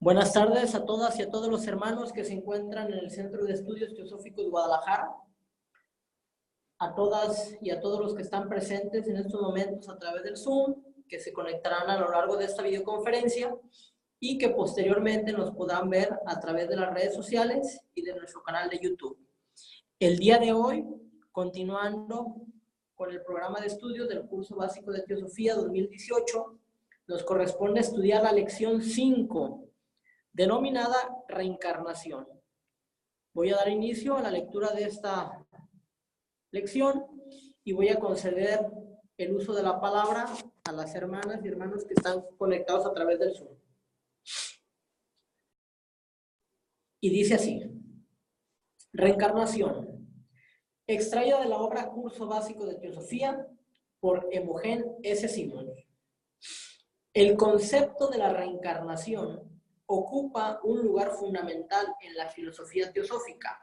Buenas tardes a todas y a todos los hermanos que se encuentran en el Centro de Estudios Teosóficos de Guadalajara, a todas y a todos los que están presentes en estos momentos a través del Zoom, que se conectarán a lo largo de esta videoconferencia y que posteriormente nos podrán ver a través de las redes sociales y de nuestro canal de YouTube. El día de hoy, continuando con el programa de estudios del curso básico de Teosofía 2018, nos corresponde estudiar la lección 5, denominada reencarnación. Voy a dar inicio a la lectura de esta lección y voy a conceder el uso de la palabra a las hermanas y hermanos que están conectados a través del Zoom. Y dice así: reencarnación. Extraída de la obra Curso Básico de Teosofía por Emogen S. Simón. El concepto de la reencarnación ocupa un lugar fundamental en la filosofía teosófica.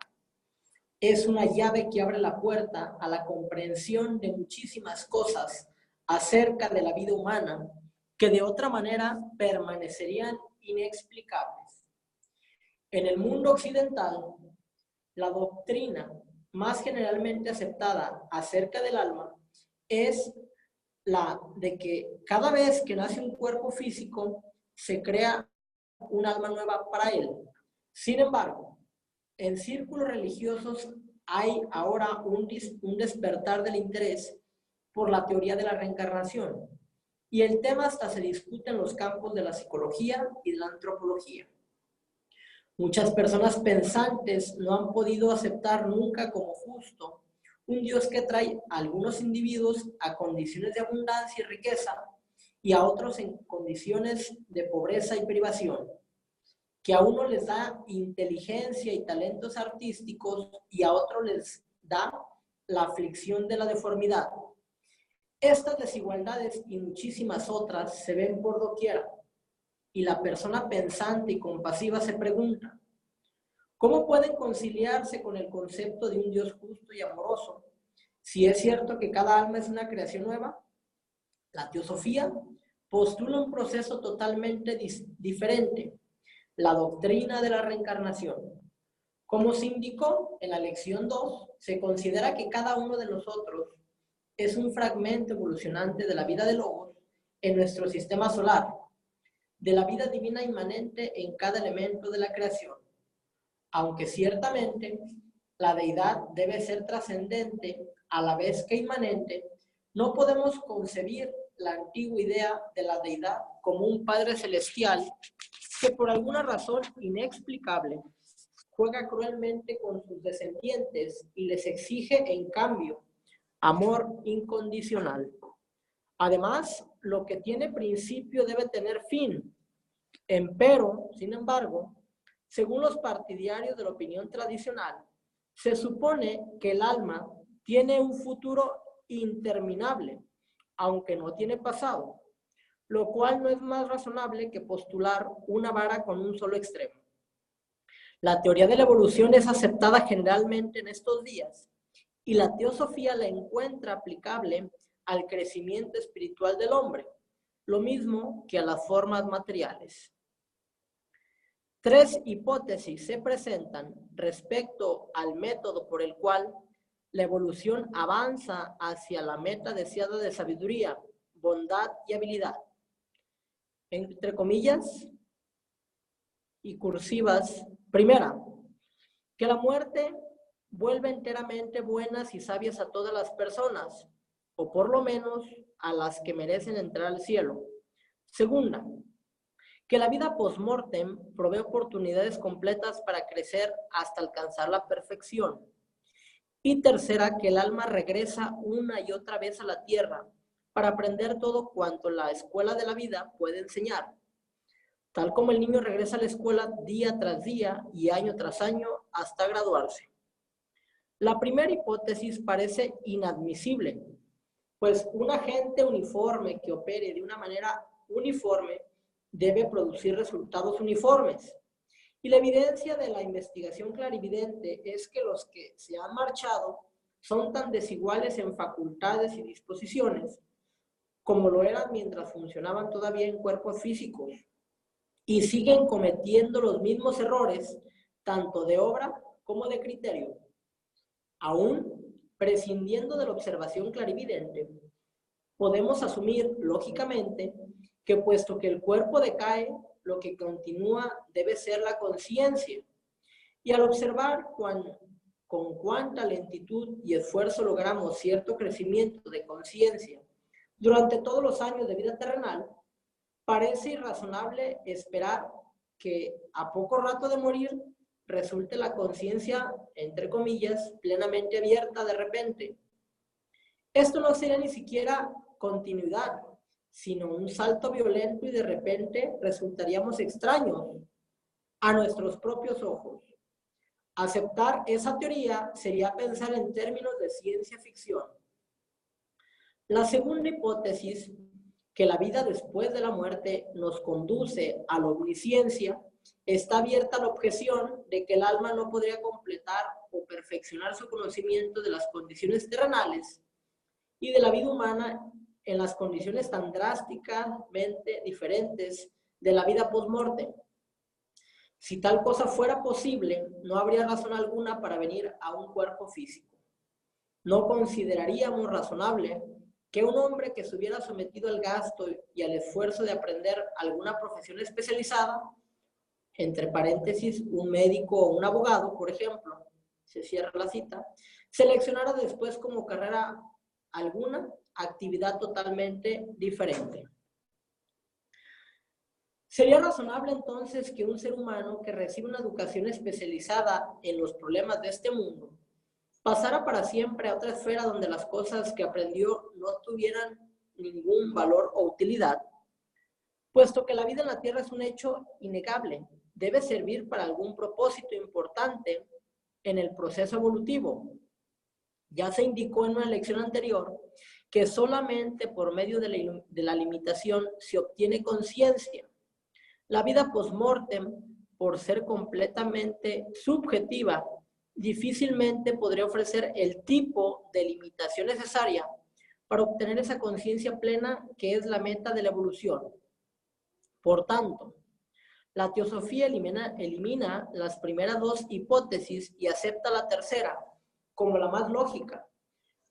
Es una llave que abre la puerta a la comprensión de muchísimas cosas acerca de la vida humana que de otra manera permanecerían inexplicables. En el mundo occidental, la doctrina más generalmente aceptada acerca del alma es la de que cada vez que nace un cuerpo físico se crea un alma nueva para él. Sin embargo, en círculos religiosos hay ahora un despertar del interés por la teoría de la reencarnación, y el tema hasta se discute en los campos de la psicología y de la antropología. Muchas personas pensantes no han podido aceptar nunca como justo un Dios que trae a algunos individuos a condiciones de abundancia y riqueza y a otros en condiciones de pobreza y privación, que a uno les da inteligencia y talentos artísticos y a otros les da la aflicción de la deformidad. Estas desigualdades y muchísimas otras se ven por doquier, y la persona pensante y compasiva se pregunta: ¿cómo pueden conciliarse con el concepto de un Dios justo y amoroso si es cierto que cada alma es una creación nueva? La teosofía postula un proceso totalmente diferente: la doctrina de la reencarnación. Como se indicó en la lección 2, se considera que cada uno de nosotros es un fragmento evolucionante de la vida de Logos en nuestro sistema solar, de la vida divina inmanente en cada elemento de la creación. Aunque ciertamente la deidad debe ser trascendente a la vez que inmanente, no podemos concebir la antigua idea de la deidad como un Padre Celestial que por alguna razón inexplicable juega cruelmente con sus descendientes y les exige en cambio amor incondicional. Además, lo que tiene principio debe tener fin. Empero, sin embargo, según los partidarios de la opinión tradicional, se supone que el alma tiene un futuro interminable, aunque no tiene pasado, lo cual no es más razonable que postular una vara con un solo extremo. La teoría de la evolución es aceptada generalmente en estos días, y la teosofía la encuentra aplicable al crecimiento espiritual del hombre, lo mismo que a las formas materiales. Tres hipótesis se presentan respecto al método por el cual la evolución avanza hacia la meta deseada de sabiduría, bondad y habilidad. Entre comillas y cursivas. Primera, que la muerte vuelve enteramente buenas y sabias a todas las personas, o por lo menos a las que merecen entrar al cielo. Segunda, que la vida post-mortem provee oportunidades completas para crecer hasta alcanzar la perfección. Y tercera, que el alma regresa una y otra vez a la tierra para aprender todo cuanto la escuela de la vida puede enseñar, tal como el niño regresa a la escuela día tras día y año tras año hasta graduarse. La primera hipótesis parece inadmisible, pues un agente uniforme que opere de una manera uniforme debe producir resultados uniformes. Y la evidencia de la investigación clarividente es que los que se han marchado son tan desiguales en facultades y disposiciones como lo eran mientras funcionaban todavía en cuerpos físicos. y siguen cometiendo los mismos errores, tanto de obra como de criterio. Aún prescindiendo de la observación clarividente, podemos asumir lógicamente que puesto que el cuerpo decae, lo que continúa debe ser la conciencia. Y al observar con cuánta lentitud y esfuerzo logramos cierto crecimiento de conciencia durante todos los años de vida terrenal, parece irrazonable esperar que a poco rato de morir resulte la conciencia, entre comillas, plenamente abierta de repente. Esto no sería ni siquiera continuidad, sino un salto violento y de repente resultaríamos extraños a nuestros propios ojos. Aceptar esa teoría sería pensar en términos de ciencia ficción. La segunda hipótesis, que la vida después de la muerte nos conduce a la omnisciencia, está abierta a la objeción de que el alma no podría completar o perfeccionar su conocimiento de las condiciones terrenales y de la vida humana en las condiciones tan drásticamente diferentes de la vida post-mortem. Si tal cosa fuera posible, no habría razón alguna para venir a un cuerpo físico. No consideraríamos razonable que un hombre que se hubiera sometido al gasto y al esfuerzo de aprender alguna profesión especializada, entre paréntesis, un médico o un abogado, por ejemplo, se cierra la cita, seleccionara después como carrera alguna actividad totalmente diferente. ¿Sería razonable entonces que un ser humano que recibe una educación especializada en los problemas de este mundo pasara para siempre a otra esfera donde las cosas que aprendió no tuvieran ningún valor o utilidad? Puesto que la vida en la Tierra es un hecho innegable, debe servir para algún propósito importante en el proceso evolutivo. Ya se indicó en una lección anterior que solamente por medio de la limitación se obtiene conciencia. La vida post-mortem, por ser completamente subjetiva, difícilmente podría ofrecer el tipo de limitación necesaria para obtener esa conciencia plena que es la meta de la evolución. Por tanto, la teosofía elimina las primeras dos hipótesis y acepta la tercera como la más lógica,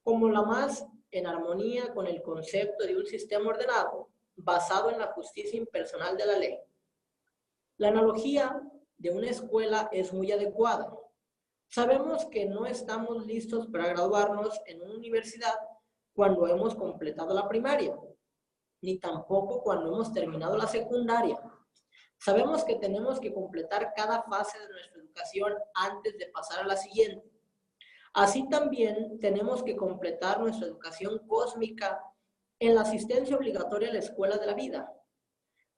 como la más en armonía con el concepto de un sistema ordenado basado en la justicia impersonal de la ley. La analogía de una escuela es muy adecuada. Sabemos que no estamos listos para graduarnos en una universidad cuando hemos completado la primaria, ni tampoco cuando hemos terminado la secundaria. Sabemos que tenemos que completar cada fase de nuestra educación antes de pasar a la siguiente. Así también tenemos que completar nuestra educación cósmica en la asistencia obligatoria a la escuela de la vida.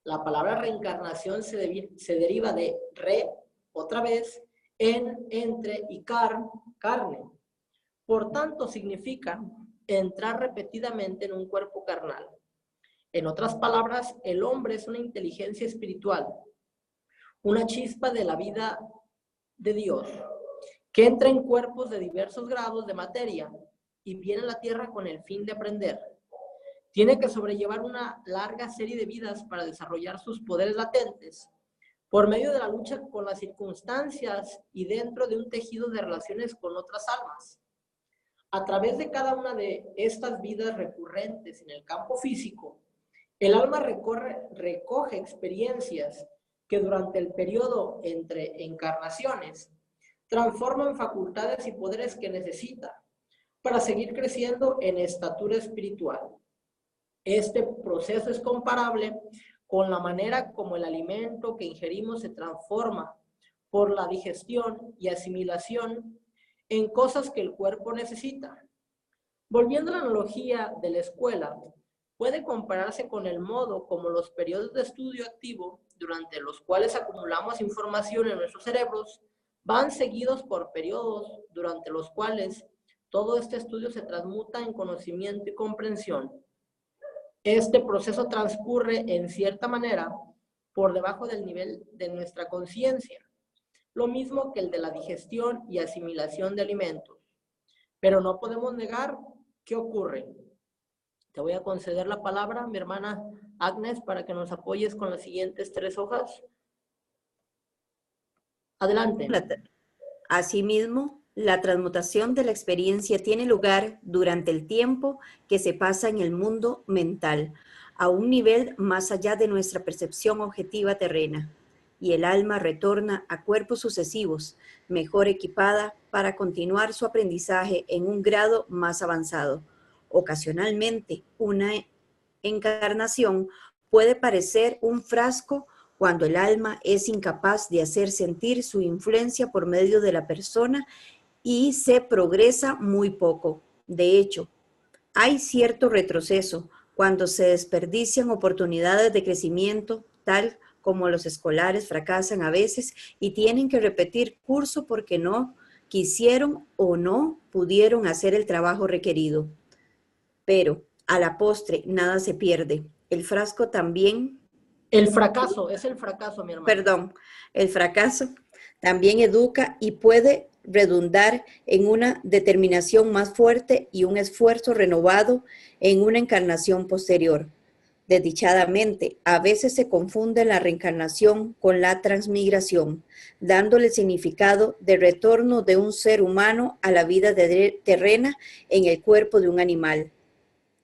La palabra reencarnación se deriva de re, otra vez, en, entre y carne. Por tanto, significa entrar repetidamente en un cuerpo carnal. En otras palabras, el hombre es una inteligencia espiritual, una chispa de la vida de Dios, que entra en cuerpos de diversos grados de materia y viene a la tierra con el fin de aprender. Tiene que sobrellevar una larga serie de vidas para desarrollar sus poderes latentes por medio de la lucha con las circunstancias y dentro de un tejido de relaciones con otras almas. A través de cada una de estas vidas recurrentes en el campo físico, el alma recoge experiencias que durante el periodo entre encarnaciones transforman facultades y poderes que necesita para seguir creciendo en estatura espiritual. Este proceso es comparable con la manera como el alimento que ingerimos se transforma por la digestión y asimilación en cosas que el cuerpo necesita. Volviendo a la analogía de la escuela, puede compararse con el modo como los periodos de estudio activo, durante los cuales acumulamos información en nuestros cerebros, van seguidos por periodos durante los cuales todo este estudio se transmuta en conocimiento y comprensión. Este proceso transcurre en cierta manera por debajo del nivel de nuestra conciencia, lo mismo que el de la digestión y asimilación de alimentos. Pero no podemos negar qué ocurre. Te voy a conceder la palabra, mi hermana Agnes, para que nos apoyes con las siguientes 3 hojas. Adelante. Asimismo, la transmutación de la experiencia tiene lugar durante el tiempo que se pasa en el mundo mental, a un nivel más allá de nuestra percepción objetiva terrena, y el alma retorna a cuerpos sucesivos, mejor equipada para continuar su aprendizaje en un grado más avanzado. Ocasionalmente, una encarnación puede parecer un frasco cuando el alma es incapaz de hacer sentir su influencia por medio de la persona y se progresa muy poco. De hecho, hay cierto retroceso cuando se desperdician oportunidades de crecimiento, tal como los escolares fracasan a veces y tienen que repetir curso porque no quisieron o no pudieron hacer el trabajo requerido. Pero a la postre nada se pierde. El frasco también El fracaso, es el fracaso, mi hermano. Perdón, el fracaso también educa y puede redundar en una determinación más fuerte y un esfuerzo renovado en una encarnación posterior. Desdichadamente, a veces se confunde la reencarnación con la transmigración, dándole significado de retorno de un ser humano a la vida terrena en el cuerpo de un animal,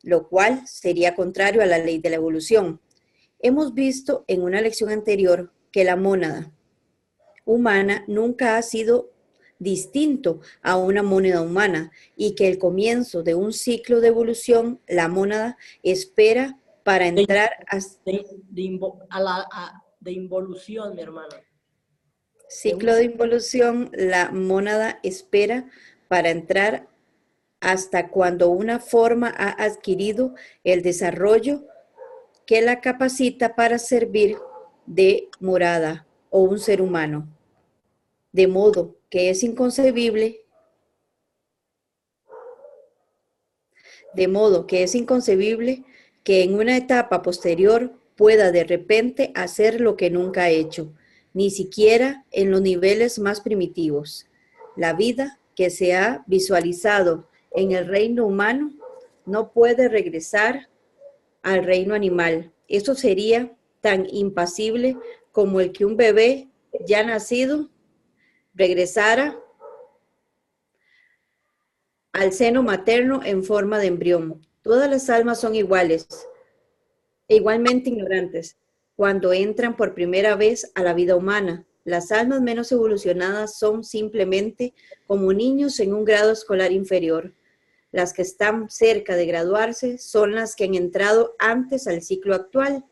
lo cual sería contrario a la ley de la evolución. Hemos visto en una lección anterior que la mónada humana nunca ha sido distinto a una mónada humana y que el comienzo de un ciclo de evolución, la mónada espera para entrar de involución, mi hermano. Ciclo de involución, la mónada espera para entrar hasta cuando una forma ha adquirido el desarrollo que la capacita para servir de morada o un ser humano. De modo que es inconcebible, que en una etapa posterior pueda de repente hacer lo que nunca ha hecho, ni siquiera en los niveles más primitivos. La vida que se ha visualizado en el reino humano no puede regresar al reino animal. Eso sería tan impasible como el que un bebé ya nacido regresara al seno materno en forma de embrión. Todas las almas son iguales e igualmente ignorantes cuando entran por primera vez a la vida humana. Las almas menos evolucionadas son simplemente como niños en un grado escolar inferior. Las que están cerca de graduarse son las que han entrado antes al ciclo actual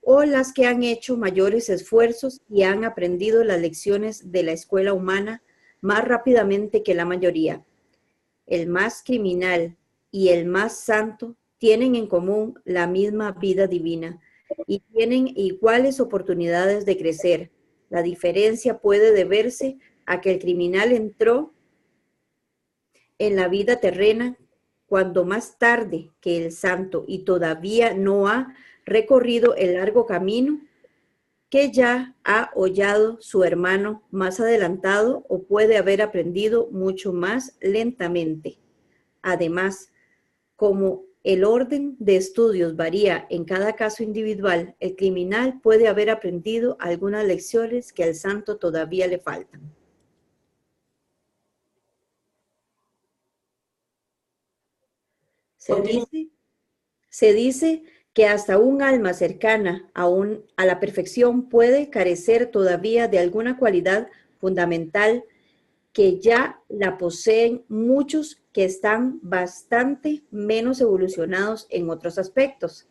o las que han hecho mayores esfuerzos y han aprendido las lecciones de la escuela humana más rápidamente que la mayoría. El más criminal y el más santo tienen en común la misma vida divina y tienen iguales oportunidades de crecer. La diferencia puede deberse a que el criminal entró en la vida terrena cuando más tarde que el santo y todavía no ha recorrido el largo camino que ya ha hollado su hermano más adelantado o puede haber aprendido mucho más lentamente. Además, como el orden de estudios varía en cada caso individual, el criminal puede haber aprendido algunas lecciones que al santo todavía le faltan. Se dice que hasta un alma cercana a la perfección puede carecer todavía de alguna cualidad fundamental que ya la poseen muchos que están bastante menos evolucionados en otros aspectos.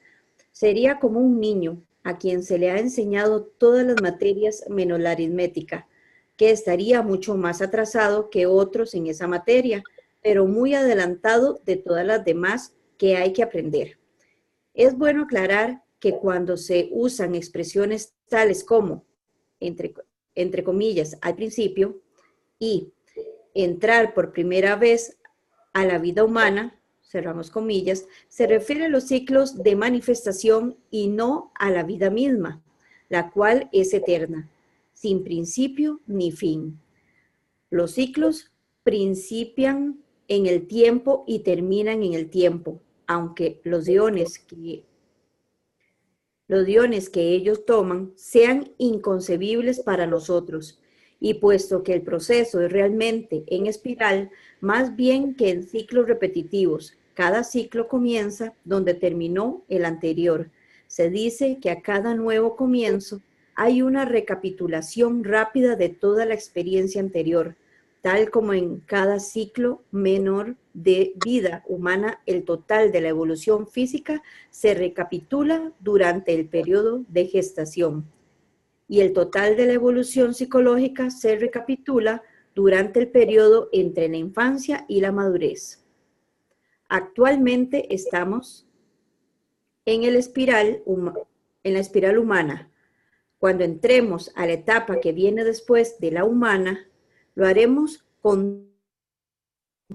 Sería como un niño a quien se le ha enseñado todas las materias menos la aritmética, que estaría mucho más atrasado que otros en esa materia, pero muy adelantado de todas las demás que hay que aprender. Es bueno aclarar que cuando se usan expresiones tales como, entre comillas, al principio, y entrar por primera vez a la vida humana, cerramos comillas, se refiere a los ciclos de manifestación y no a la vida misma, la cual es eterna, sin principio ni fin. Los ciclos principian en el tiempo y terminan en el tiempo, aunque los iones que los iones que ellos toman sean inconcebibles para nosotros. Y puesto que el proceso es realmente en espiral, más bien que en ciclos repetitivos, cada ciclo comienza donde terminó el anterior. Se dice que a cada nuevo comienzo hay una recapitulación rápida de toda la experiencia anterior, tal como en cada ciclo menor de vida humana, el total de la evolución física se recapitula durante el periodo de gestación y el total de la evolución psicológica se recapitula durante el periodo entre la infancia y la madurez. Actualmente estamos en la espiral humana. Cuando entremos a la etapa que viene después de la humana, lo haremos con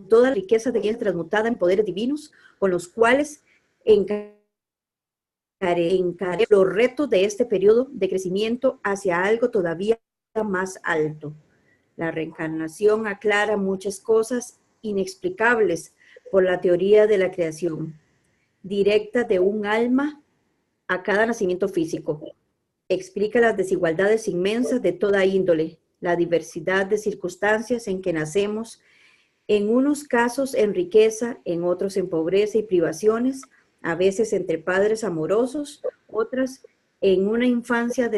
toda la riqueza de bienes transmutada en poderes divinos, con los cuales encararé los retos de este periodo de crecimiento hacia algo todavía más alto. La reencarnación aclara muchas cosas inexplicables por la teoría de la creación directa de un alma a cada nacimiento físico. Explica las desigualdades inmensas de toda índole, la diversidad de circunstancias en que nacemos, en unos casos en riqueza, en otros en pobreza y privaciones, a veces entre padres amorosos, otras en una infancia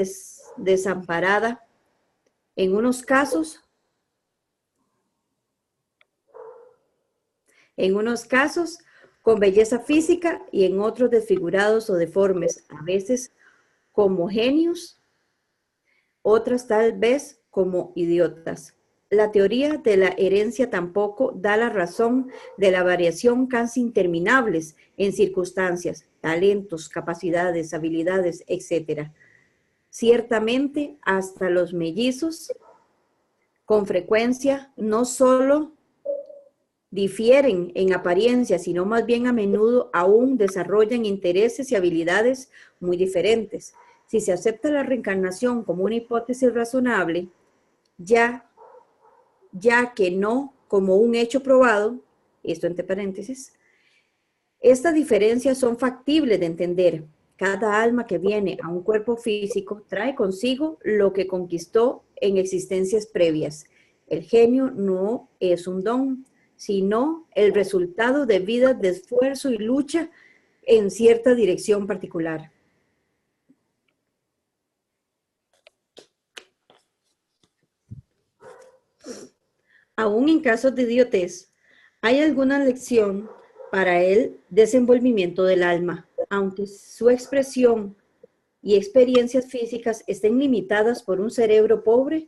desamparada, en unos casos con belleza física y en otros desfigurados o deformes, a veces como genios, otras tal vez como idiotas. La teoría de la herencia tampoco da la razón de la variación casi interminables en circunstancias, talentos, capacidades, habilidades, etc. Ciertamente, hasta los mellizos, con frecuencia, no solo difieren en apariencia, sino más bien a menudo aún desarrollan intereses y habilidades muy diferentes. Si se acepta la reencarnación como una hipótesis razonable, ya que no como un hecho probado, esto entre paréntesis, estas diferencias son factibles de entender. Cada alma que viene a un cuerpo físico trae consigo lo que conquistó en existencias previas. El genio no es un don, sino el resultado de vidas de esfuerzo y lucha en cierta dirección particular. Aún en casos de idiotez, hay alguna lección para el desenvolvimiento del alma, aunque su expresión y experiencias físicas estén limitadas por un cerebro pobre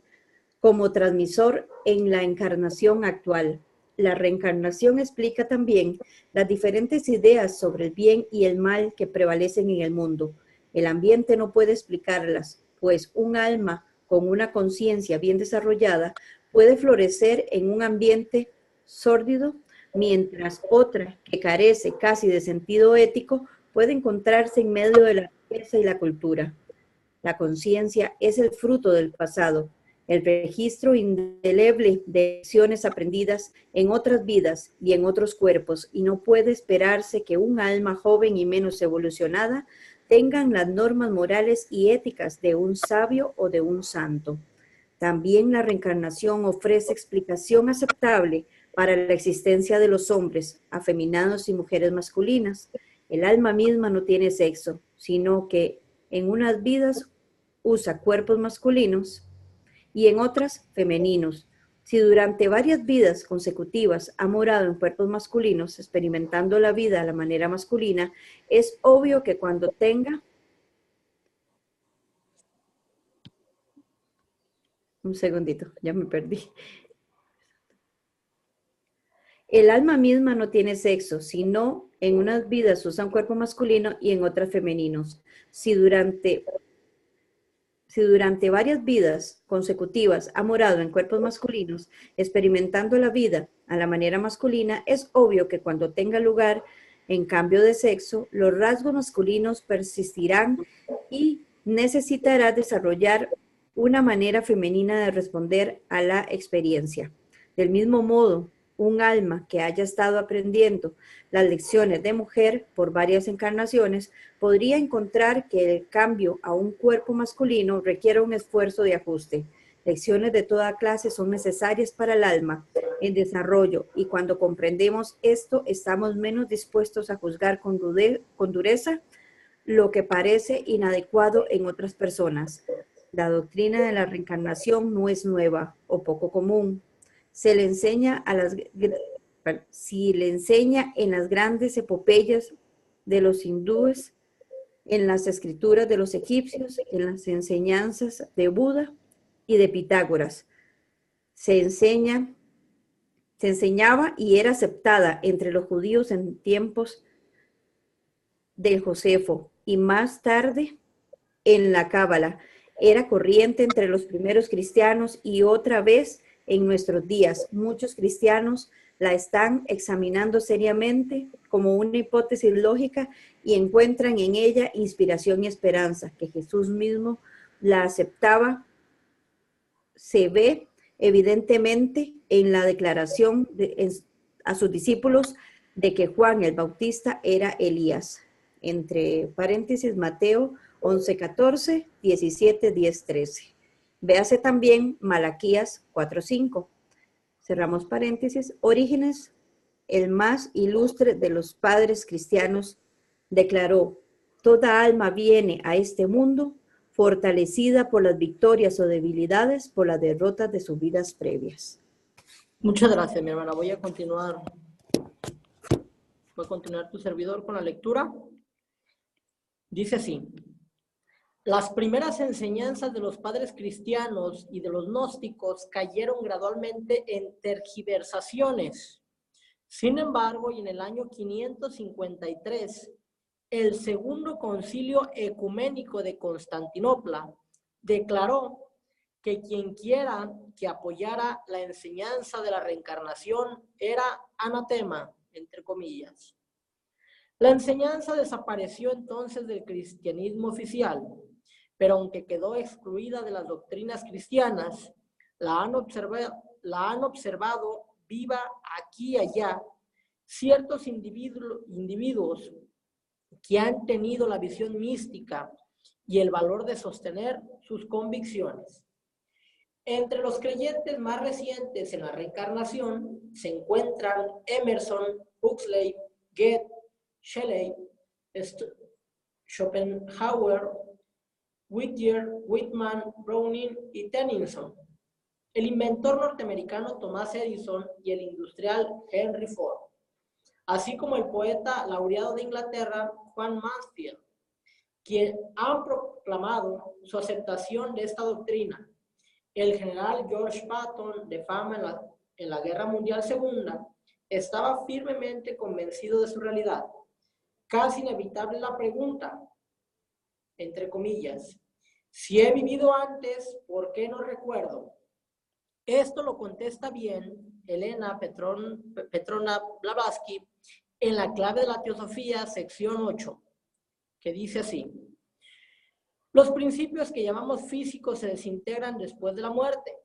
como transmisor en la encarnación actual. La reencarnación explica también las diferentes ideas sobre el bien y el mal que prevalecen en el mundo. El ambiente no puede explicarlas, pues un alma con una conciencia bien desarrollada puede florecer en un ambiente sórdido, mientras otra que carece casi de sentido ético puede encontrarse en medio de la riqueza y la cultura. La conciencia es el fruto del pasado, el registro indeleble de lecciones aprendidas en otras vidas y en otros cuerpos, y no puede esperarse que un alma joven y menos evolucionada tengan las normas morales y éticas de un sabio o de un santo. También la reencarnación ofrece explicación aceptable para la existencia de los hombres, afeminados y mujeres masculinas. El alma misma no tiene sexo, sino que en unas vidas usa cuerpos masculinos y en otras femeninos. Si durante varias vidas consecutivas ha morado en cuerpos masculinos, experimentando la vida a la manera masculina, es obvio que cuando tenga... Un segundito, ya me perdí. El alma misma no tiene sexo, sino en unas vidas usa un cuerpo masculino y en otras femeninos. Si durante varias vidas consecutivas ha morado en cuerpos masculinos, experimentando la vida a la manera masculina, es obvio que cuando tenga lugar en cambio de sexo, los rasgos masculinos persistirán y necesitará desarrollar una manera femenina de responder a la experiencia. Del mismo modo un alma que haya estado aprendiendo las lecciones de mujer por varias encarnaciones podría encontrar que el cambio a un cuerpo masculino requiere un esfuerzo de ajuste. Lecciones de toda clase son necesarias para el alma en desarrollo y cuando comprendemos esto estamos menos dispuestos a juzgar con dureza lo que parece inadecuado en otras personas. La doctrina de la reencarnación no es nueva o poco común. Se le enseña en las grandes epopeyas de los hindúes, en las escrituras de los egipcios, en las enseñanzas de Buda y de Pitágoras. Se enseñaba y era aceptada entre los judíos en tiempos del Josefo y más tarde en la Cábala. Era corriente entre los primeros cristianos y otra vez en nuestros días. Muchos cristianos la están examinando seriamente como una hipótesis lógica y encuentran en ella inspiración y esperanza. Que Jesús mismo la aceptaba se ve evidentemente en la declaración a sus discípulos de que Juan el Bautista era Elías. Entre paréntesis, Mateo 11:14, 17, 10, 13. Véase también Malaquías 4:5. Cerramos paréntesis. Orígenes, el más ilustre de los padres cristianos, declaró: toda alma viene a este mundo fortalecida por las victorias o debilidades por las derrotas de sus vidas previas. Muchas gracias, mi hermana. Voy a continuar tu servidor con la lectura. Dice así: las primeras enseñanzas de los padres cristianos y de los gnósticos cayeron gradualmente en tergiversaciones. Sin embargo, y en el año 553, el Segundo Concilio Ecuménico de Constantinopla declaró que quien quiera que apoyara la enseñanza de la reencarnación era anatema, entre comillas. La enseñanza desapareció entonces del cristianismo oficial, pero aunque quedó excluida de las doctrinas cristianas, la han observado viva aquí y allá ciertos individuos que han tenido la visión mística y el valor de sostener sus convicciones. Entre los creyentes más recientes en la reencarnación se encuentran Emerson, Huxley, Goethe, Shelley, Schopenhauer, Whittier, Whitman, Browning y Tennyson, el inventor norteamericano Thomas Edison y el industrial Henry Ford, así como el poeta laureado de Inglaterra Juan Mansfield, quien han proclamado su aceptación de esta doctrina. El general George Patton, de fama en la Guerra Mundial II, estaba firmemente convencido de su realidad. Casi inevitable la pregunta, entre comillas, si he vivido antes, ¿por qué no recuerdo? Esto lo contesta bien Elena Petrona Blavatsky en La clave de la teosofía, sección 8, que dice así: los principios que llamamos físicos se desintegran después de la muerte,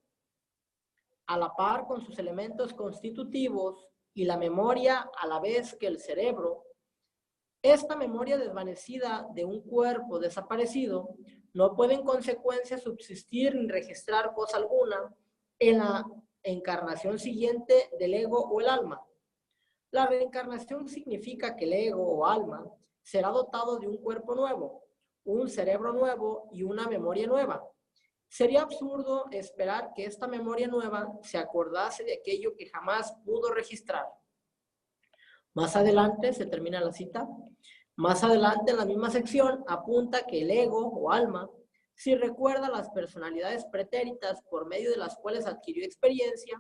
a la par con sus elementos constitutivos y la memoria a la vez que el cerebro. Esta memoria desvanecida de un cuerpo desaparecido no puede en consecuencia subsistir ni registrar cosa alguna en la encarnación siguiente del ego o el alma. La reencarnación significa que el ego o alma será dotado de un cuerpo nuevo, un cerebro nuevo y una memoria nueva. Sería absurdo esperar que esta memoria nueva se acordase de aquello que jamás pudo registrar. Más adelante, se termina la cita, más adelante en la misma sección apunta que el ego o alma, si recuerda las personalidades pretéritas por medio de las cuales adquirió experiencia,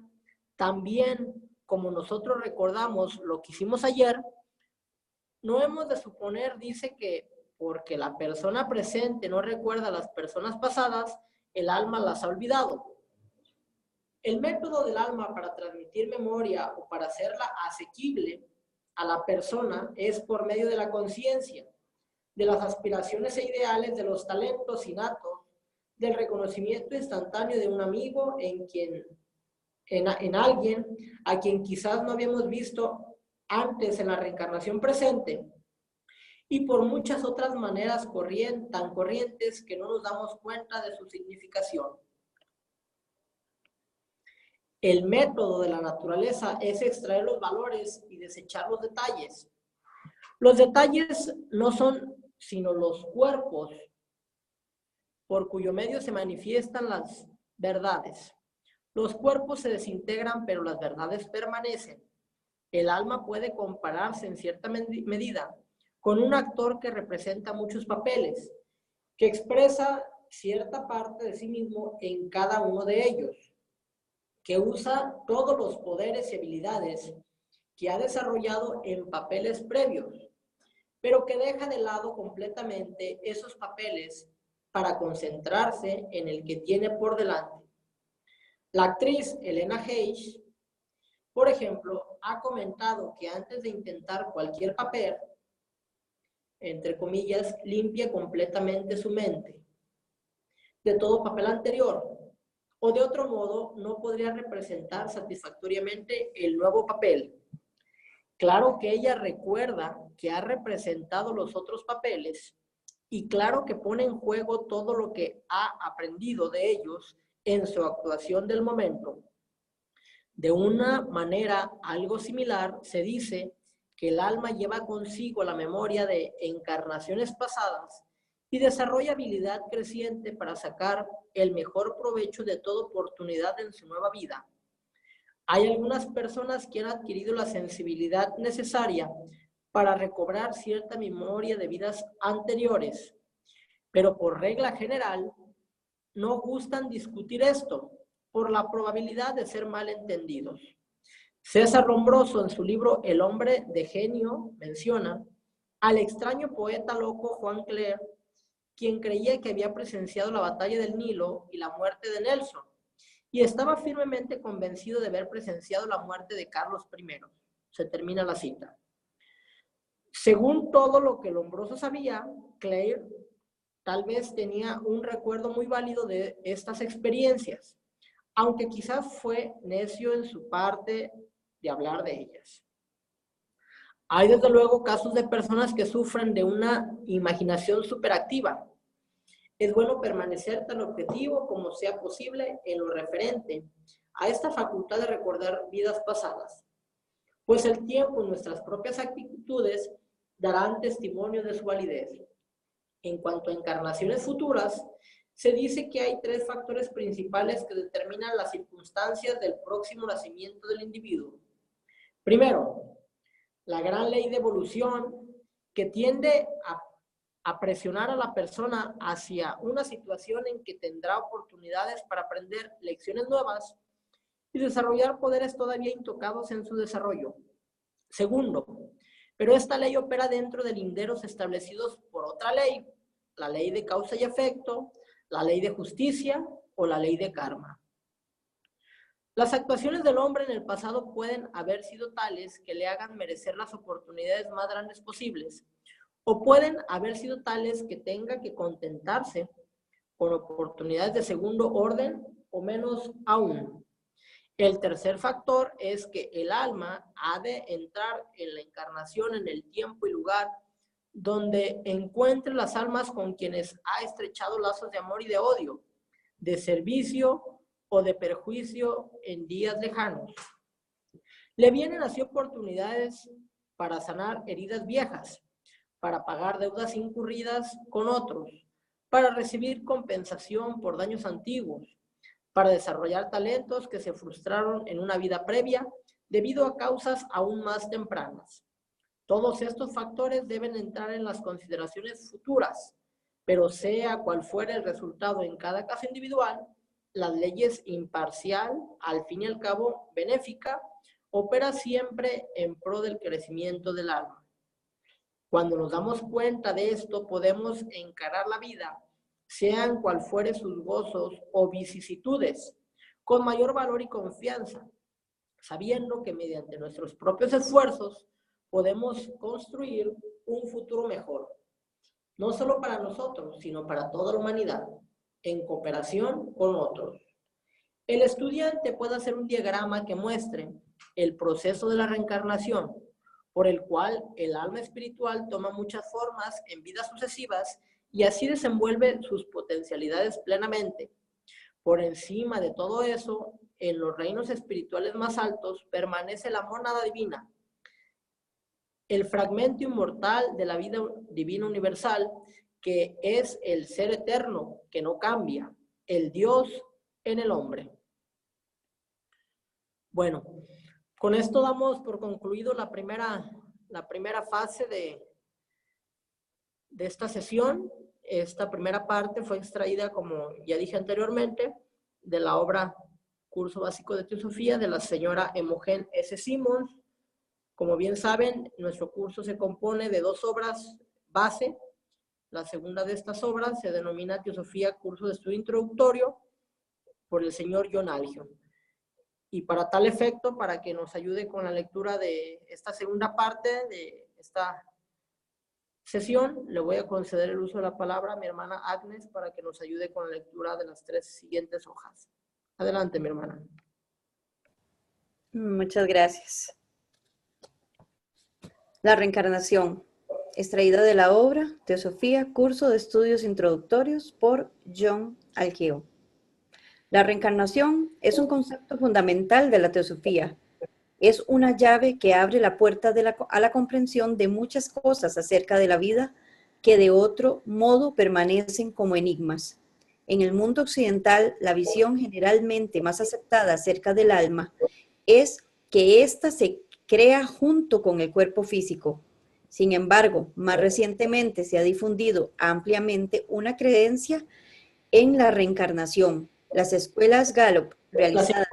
también como nosotros recordamos lo que hicimos ayer, no hemos de suponer, dice, que porque la persona presente no recuerda las personas pasadas, el alma las ha olvidado. El método del alma para transmitir memoria o para hacerla asequible a la persona es por medio de la conciencia, de las aspiraciones e ideales, de los talentos innatos, del reconocimiento instantáneo de un amigo en quien en alguien a quien quizás no habíamos visto antes en la reencarnación presente, y por muchas otras maneras tan corrientes que no nos damos cuenta de su significación. El método de la naturaleza es extraer los valores y desechar los detalles. Los detalles no son sino los cuerpos por cuyo medio se manifiestan las verdades. Los cuerpos se desintegran, pero las verdades permanecen. El alma puede compararse en cierta medida con un actor que representa muchos papeles, que expresa cierta parte de sí mismo en cada uno de ellos, que usa todos los poderes y habilidades que ha desarrollado en papeles previos, pero que deja de lado completamente esos papeles para concentrarse en el que tiene por delante. La actriz Helena Hayes, por ejemplo, ha comentado que antes de intentar cualquier papel, entre comillas, limpia completamente su mente de todo papel anterior, o de otro modo no podría representar satisfactoriamente el nuevo papel. Claro que ella recuerda que ha representado los otros papeles y claro que pone en juego todo lo que ha aprendido de ellos en su actuación del momento. De una manera algo similar, se dice que el alma lleva consigo la memoria de encarnaciones pasadas y desarrolla habilidad creciente para sacar el mejor provecho de toda oportunidad en su nueva vida. Hay algunas personas que han adquirido la sensibilidad necesaria para recobrar cierta memoria de vidas anteriores, pero por regla general no gustan discutir esto por la probabilidad de ser malentendidos. César Lombroso, en su libro El hombre de genio, menciona al extraño poeta loco Juan Clare, quien creía que había presenciado la batalla del Nilo y la muerte de Nelson, y estaba firmemente convencido de haber presenciado la muerte de Carlos I. Se termina la cita. Según todo lo que Lombroso sabía, Clare tal vez tenía un recuerdo muy válido de estas experiencias, aunque quizás fue necio en su parte de hablar de ellas. Hay desde luego casos de personas que sufren de una imaginación superactiva. Es bueno permanecer tan objetivo como sea posible en lo referente a esta facultad de recordar vidas pasadas, pues el tiempo y nuestras propias actitudes darán testimonio de su validez. En cuanto a encarnaciones futuras, se dice que hay 3 factores principales que determinan las circunstancias del próximo nacimiento del individuo. Primero, la gran ley de evolución que tiende a presionar a la persona hacia una situación en que tendrá oportunidades para aprender lecciones nuevas y desarrollar poderes todavía intocados en su desarrollo. Segundo, pero esta ley opera dentro de linderos establecidos por otra ley, la ley de causa y efecto, la ley de justicia o la ley de karma. Las actuaciones del hombre en el pasado pueden haber sido tales que le hagan merecer las oportunidades más grandes posibles, o pueden haber sido tales que tenga que contentarse con oportunidades de segundo orden o menos aún. El tercer factor es que el alma ha de entrar en la encarnación en el tiempo y lugar donde encuentre las almas con quienes ha estrechado lazos de amor y de odio, de servicio o de perjuicio en días lejanos. Le vienen así oportunidades para sanar heridas viejas, para pagar deudas incurridas con otros, para recibir compensación por daños antiguos, para desarrollar talentos que se frustraron en una vida previa debido a causas aún más tempranas. Todos estos factores deben entrar en las consideraciones futuras, pero sea cual fuera el resultado en cada caso individual, las leyes imparcial, al fin y al cabo benéfica, opera siempre en pro del crecimiento del alma. Cuando nos damos cuenta de esto, podemos encarar la vida, sean cual fuere sus gozos o vicisitudes, con mayor valor y confianza, sabiendo que mediante nuestros propios esfuerzos podemos construir un futuro mejor, no solo para nosotros, sino para toda la humanidad, en cooperación con otros. El estudiante puede hacer un diagrama que muestre el proceso de la reencarnación, por el cual el alma espiritual toma muchas formas en vidas sucesivas y así desenvuelve sus potencialidades plenamente. Por encima de todo eso, en los reinos espirituales más altos permanece la mónada divina, el fragmento inmortal de la vida divina universal, que es el ser eterno, que no cambia, el Dios en el hombre. Bueno, con esto damos por concluido la primera fase de esta sesión. Esta primera parte fue extraída, como ya dije anteriormente, de la obra Curso Básico de Teosofía de la señora Imogen S. Simmons. Como bien saben, nuestro curso se compone de 2 obras base. La segunda de estas obras se denomina Teosofía Curso de Estudio Introductorio por el señor John Algio. Y para tal efecto, para que nos ayude con la lectura de esta segunda parte de esta sesión, le voy a conceder el uso de la palabra a mi hermana Agnes para que nos ayude con la lectura de las 3 siguientes hojas. Adelante, mi hermana. Muchas gracias. La reencarnación, extraída de la obra Teosofía, Curso de Estudios Introductorios por John Algio. La reencarnación es un concepto fundamental de la teosofía. Es una llave que abre la puerta a la comprensión de muchas cosas acerca de la vida que de otro modo permanecen como enigmas. En el mundo occidental, la visión generalmente más aceptada acerca del alma es que ésta se crea junto con el cuerpo físico. Sin embargo, más recientemente se ha difundido ampliamente una creencia en la reencarnación. Las escuelas Gallup realizadas...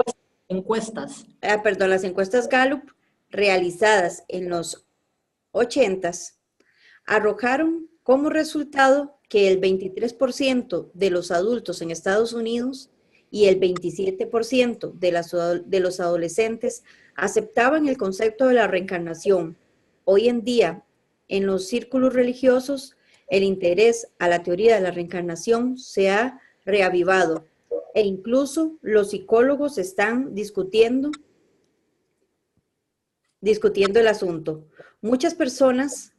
Las encuestas Gallup realizadas en los 80s arrojaron como resultado que el 23% de los adultos en Estados Unidos y el 27% de los adolescentes aceptaban el concepto de la reencarnación. Hoy en día, en los círculos religiosos, el interés a la teoría de la reencarnación se ha reavivado e incluso los psicólogos están discutiendo el asunto. Muchas personas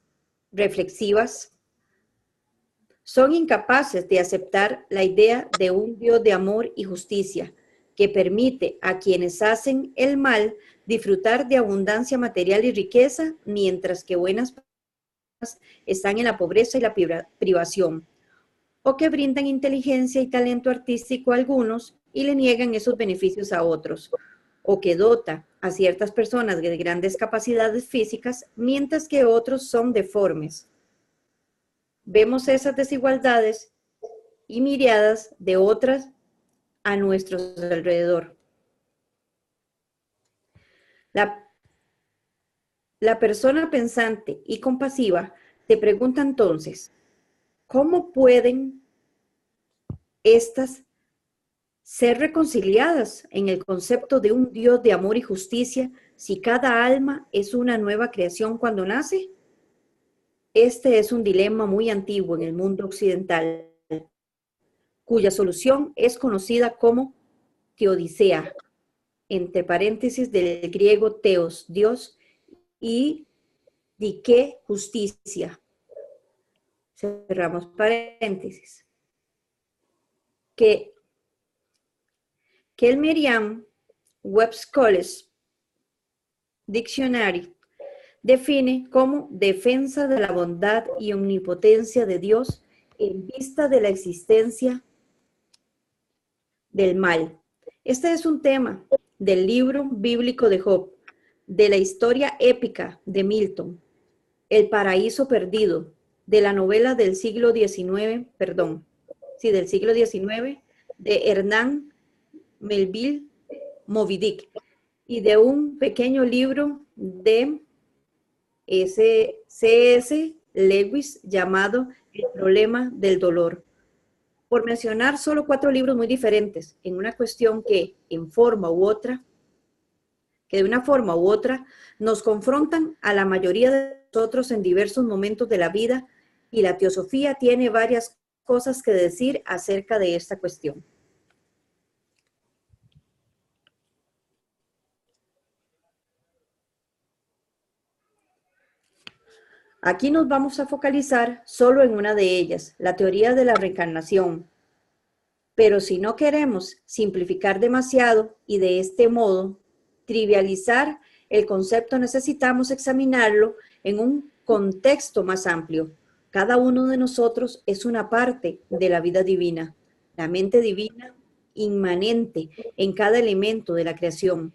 reflexivas son incapaces de aceptar la idea de un Dios de amor y justicia que permite a quienes hacen el mal disfrutar de abundancia material y riqueza, mientras que buenas personas están en la pobreza y la privación, o que brindan inteligencia y talento artístico a algunos y le niegan esos beneficios a otros, o que dota a ciertas personas de grandes capacidades físicas, mientras que otros son deformes. Vemos esas desigualdades y miriadas de otras a nuestro alrededor. La persona pensante y compasiva se pregunta entonces, ¿cómo pueden estas ser reconciliadas en el concepto de un Dios de amor y justicia si cada alma es una nueva creación cuando nace? Este es un dilema muy antiguo en el mundo occidental, cuya solución es conocida como teodicea, entre paréntesis del griego teos, Dios, y dike, justicia. Cerramos paréntesis. Que el Merriam-Webster's College Dictionary define como defensa de la bondad y omnipotencia de Dios en vista de la existencia del mal. Este es un tema del libro bíblico de Job, de la historia épica de Milton, El paraíso perdido, de la novela del siglo XIX, de Hernán Melville Moby Dick, y de un pequeño libro de C.S. Lewis llamado El problema del dolor. Por mencionar solo 4 libros muy diferentes en una cuestión que de una forma u otra nos confrontan a la mayoría de nosotros en diversos momentos de la vida, y la teosofía tiene varias cosas que decir acerca de esta cuestión. Aquí nos vamos a focalizar solo en una de ellas, la teoría de la reencarnación. Pero si no queremos simplificar demasiado y de este modo trivializar el concepto, necesitamos examinarlo en un contexto más amplio. Cada uno de nosotros es una parte de la vida divina, la mente divina inmanente en cada elemento de la creación,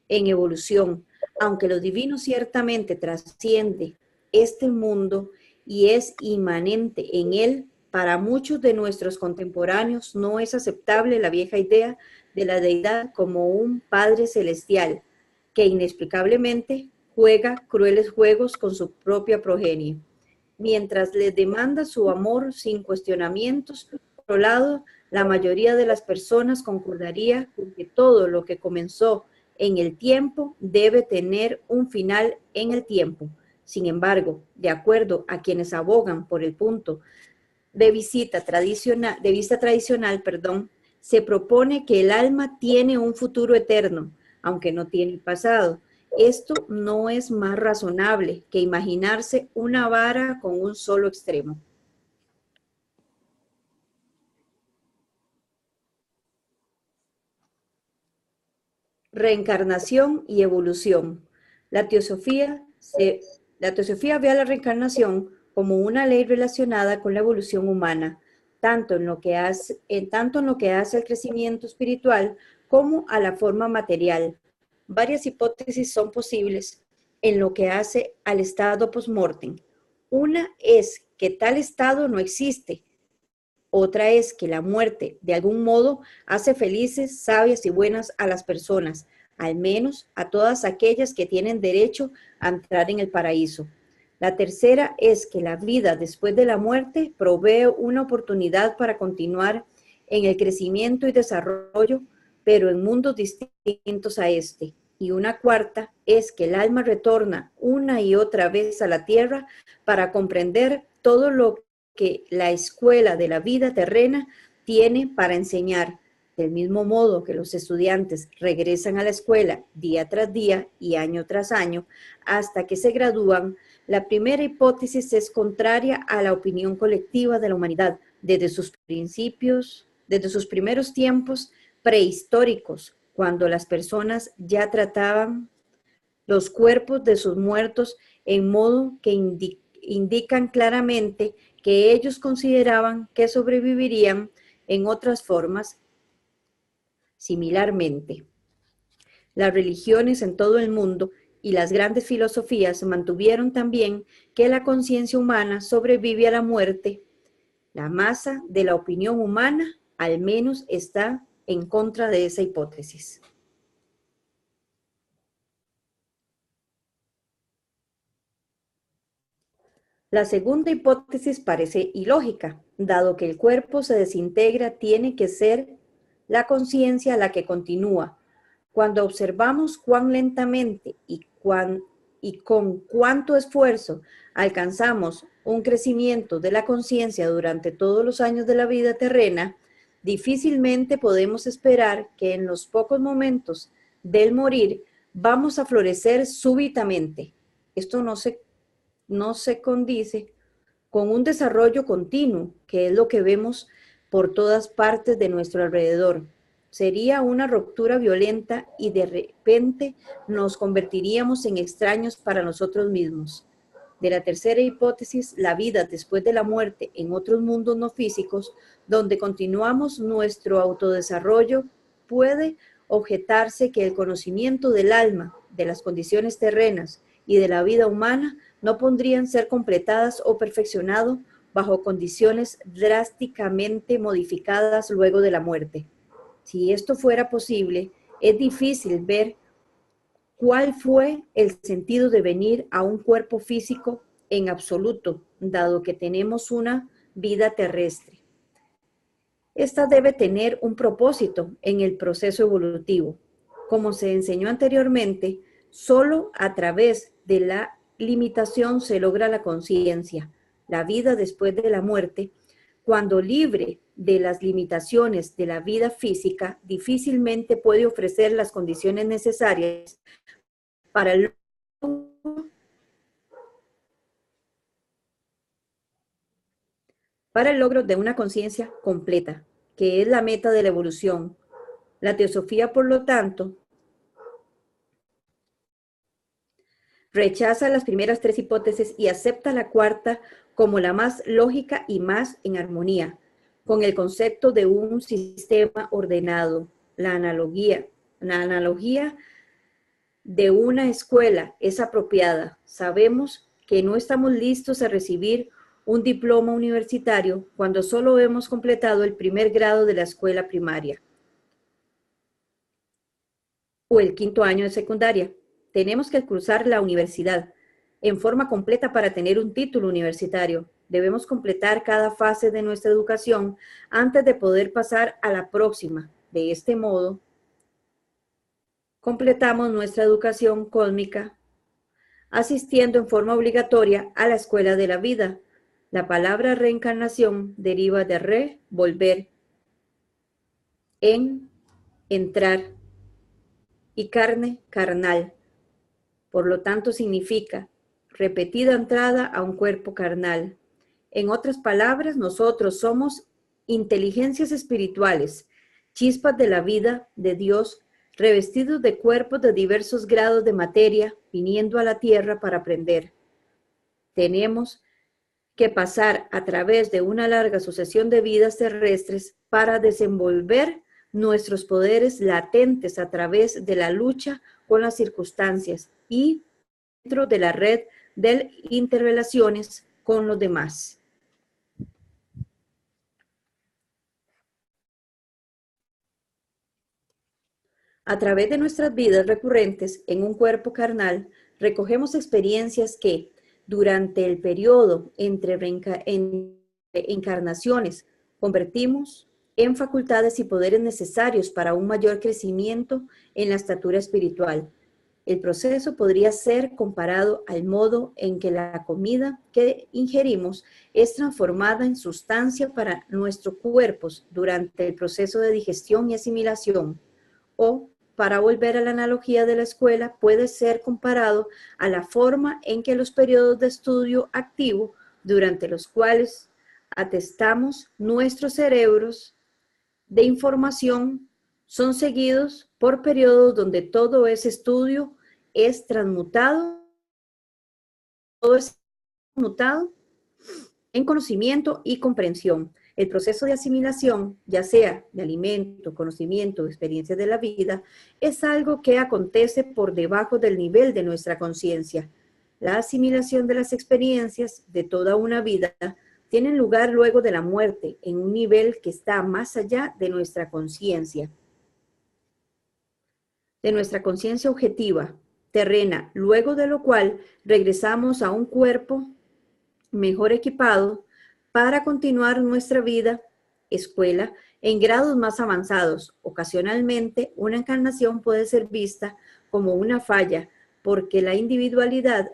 en evolución, aunque lo divino ciertamente trasciende este mundo y es inmanente en él. Para muchos de nuestros contemporáneos no es aceptable la vieja idea de la deidad como un Padre celestial que inexplicablemente juega crueles juegos con su propia progenie, mientras les demanda su amor sin cuestionamientos. Por otro lado, la mayoría de las personas concordaría con que todo lo que comenzó en el tiempo debe tener un final en el tiempo. Sin embargo, de acuerdo a quienes abogan por el punto de vista tradicional, se propone que el alma tiene un futuro eterno, aunque no tiene pasado. Esto no es más razonable que imaginarse una vara con un solo extremo. Reencarnación y evolución. La teosofía ve a la reencarnación como una ley relacionada con la evolución humana, tanto en lo que hace al crecimiento espiritual como a la forma material. Varias hipótesis son posibles en lo que hace al estado post-mortem. Una es que tal estado no existe. Otra es que la muerte, de algún modo, hace felices, sabias y buenas a las personas, al menos a todas aquellas que tienen derecho a entrar en el paraíso. La tercera es que la vida después de la muerte provee una oportunidad para continuar en el crecimiento y desarrollo, pero en mundos distintos a este. Y una cuarta es que el alma retorna una y otra vez a la tierra para comprender todo lo que la escuela de la vida terrena tiene para enseñar. Del mismo modo que los estudiantes regresan a la escuela día tras día y año tras año hasta que se gradúan, la primera hipótesis es contraria a la opinión colectiva de la humanidad desde sus primeros tiempos prehistóricos, cuando las personas ya trataban los cuerpos de sus muertos en modo que indican claramente que ellos consideraban que sobrevivirían en otras formas. Similarmente, las religiones en todo el mundo y las grandes filosofías mantuvieron también que la conciencia humana sobrevive a la muerte. La masa de la opinión humana, al menos, está en contra de esa hipótesis. La segunda hipótesis parece ilógica, dado que el cuerpo se desintegra, tiene que ser la conciencia la que continúa. Cuando observamos cuán lentamente y con cuánto esfuerzo alcanzamos un crecimiento de la conciencia durante todos los años de la vida terrena, difícilmente podemos esperar que en los pocos momentos del morir vamos a florecer súbitamente. Esto no se condice con un desarrollo continuo, que es lo que vemos por todas partes de nuestro alrededor. Sería una ruptura violenta y de repente nos convertiríamos en extraños para nosotros mismos. De la tercera hipótesis, la vida después de la muerte en otros mundos no físicos, donde continuamos nuestro autodesarrollo, puede objetarse que el conocimiento del alma, de las condiciones terrenas y de la vida humana no podrían ser completadas o perfeccionado bajo condiciones drásticamente modificadas luego de la muerte. Si esto fuera posible, es difícil ver cuál fue el sentido de venir a un cuerpo físico en absoluto, dado que tenemos una vida terrestre. Esta debe tener un propósito en el proceso evolutivo. Como se enseñó anteriormente, solo a través de la limitación se logra la conciencia, la vida después de la muerte. Cuando libre de las limitaciones de la vida física, difícilmente puede ofrecer las condiciones necesarias para el para el logro de una conciencia completa, que es la meta de la evolución. La teosofía, por lo tanto, rechaza las primeras tres hipótesis y acepta la cuarta como la más lógica y más en armonía con el concepto de un sistema ordenado. La analogía de una escuela es apropiada. Sabemos que no estamos listos a recibir un diploma universitario cuando solo hemos completado el primer grado de la escuela primaria o el quinto año de secundaria. Tenemos que cruzar la universidad en forma completa para tener un título universitario. Debemos completar cada fase de nuestra educación antes de poder pasar a la próxima. De este modo, completamos nuestra educación cósmica asistiendo en forma obligatoria a la escuela de la vida. La palabra reencarnación deriva de re, volver, en, entrar, y carne, carnal. Por lo tanto, significa repetida entrada a un cuerpo carnal. En otras palabras, nosotros somos inteligencias espirituales, chispas de la vida de Dios, revestidos de cuerpos de diversos grados de materia, viniendo a la tierra para aprender. Tenemos que pasar a través de una larga sucesión de vidas terrestres para desenvolver nuestros poderes latentes a través de la lucha con las circunstancias y dentro de la red de interrelaciones con los demás. A través de nuestras vidas recurrentes en un cuerpo carnal, recogemos experiencias que, durante el periodo entre encarnaciones, convertimos en facultades y poderes necesarios para un mayor crecimiento en la estatura espiritual. El proceso podría ser comparado al modo en que la comida que ingerimos es transformada en sustancia para nuestros cuerpos durante el proceso de digestión y asimilación, o, para volver a la analogía de la escuela, puede ser comparado a la forma en que los periodos de estudio activo, durante los cuales atestamos nuestros cerebros de información, son seguidos por periodos donde todo ese estudio es transmutado en conocimiento y comprensión. El proceso de asimilación, ya sea de alimento, conocimiento, experiencias de la vida, es algo que acontece por debajo del nivel de nuestra conciencia. La asimilación de las experiencias de toda una vida tiene lugar luego de la muerte, en un nivel que está más allá de nuestra conciencia. De nuestra conciencia objetiva, terrena, luego de lo cual regresamos a un cuerpo mejor equipado para continuar nuestra vida, escuela, en grados más avanzados. Ocasionalmente, una encarnación puede ser vista como una falla, porque la individualidad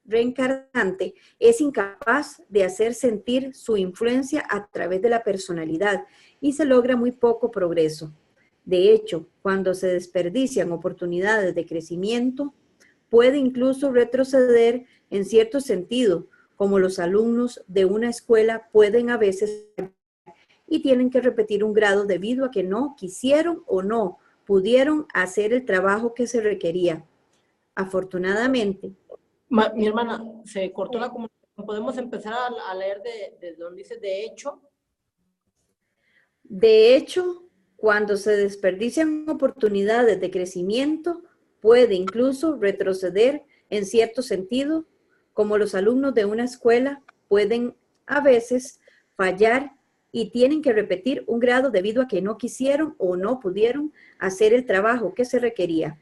reencarnante es incapaz de hacer sentir su influencia a través de la personalidad y se logra muy poco progreso. De hecho, cuando se desperdician oportunidades de crecimiento, puede incluso retroceder en cierto sentido, como los alumnos de una escuela pueden a veces y tienen que repetir un grado debido a que no quisieron o no pudieron hacer el trabajo que se requería. Afortunadamente. Mi hermana, se cortó la comunicación. ¿Podemos empezar a leer de donde dice de hecho? De hecho, cuando se desperdician oportunidades de crecimiento, puede incluso retroceder en cierto sentido, como los alumnos de una escuela pueden a veces fallar y tienen que repetir un grado debido a que no quisieron o no pudieron hacer el trabajo que se requería.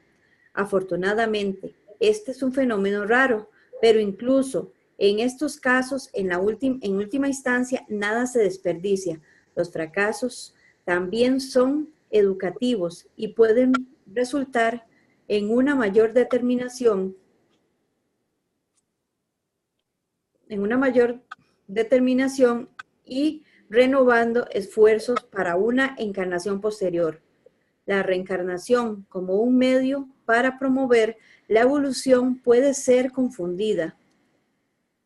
Afortunadamente, este es un fenómeno raro, pero incluso en estos casos, en última instancia, nada se desperdicia. Los fracasos también son educativos y pueden resultar en una mayor determinación y renovando esfuerzos para una encarnación posterior. La reencarnación como un medio para promover la evolución puede ser confundida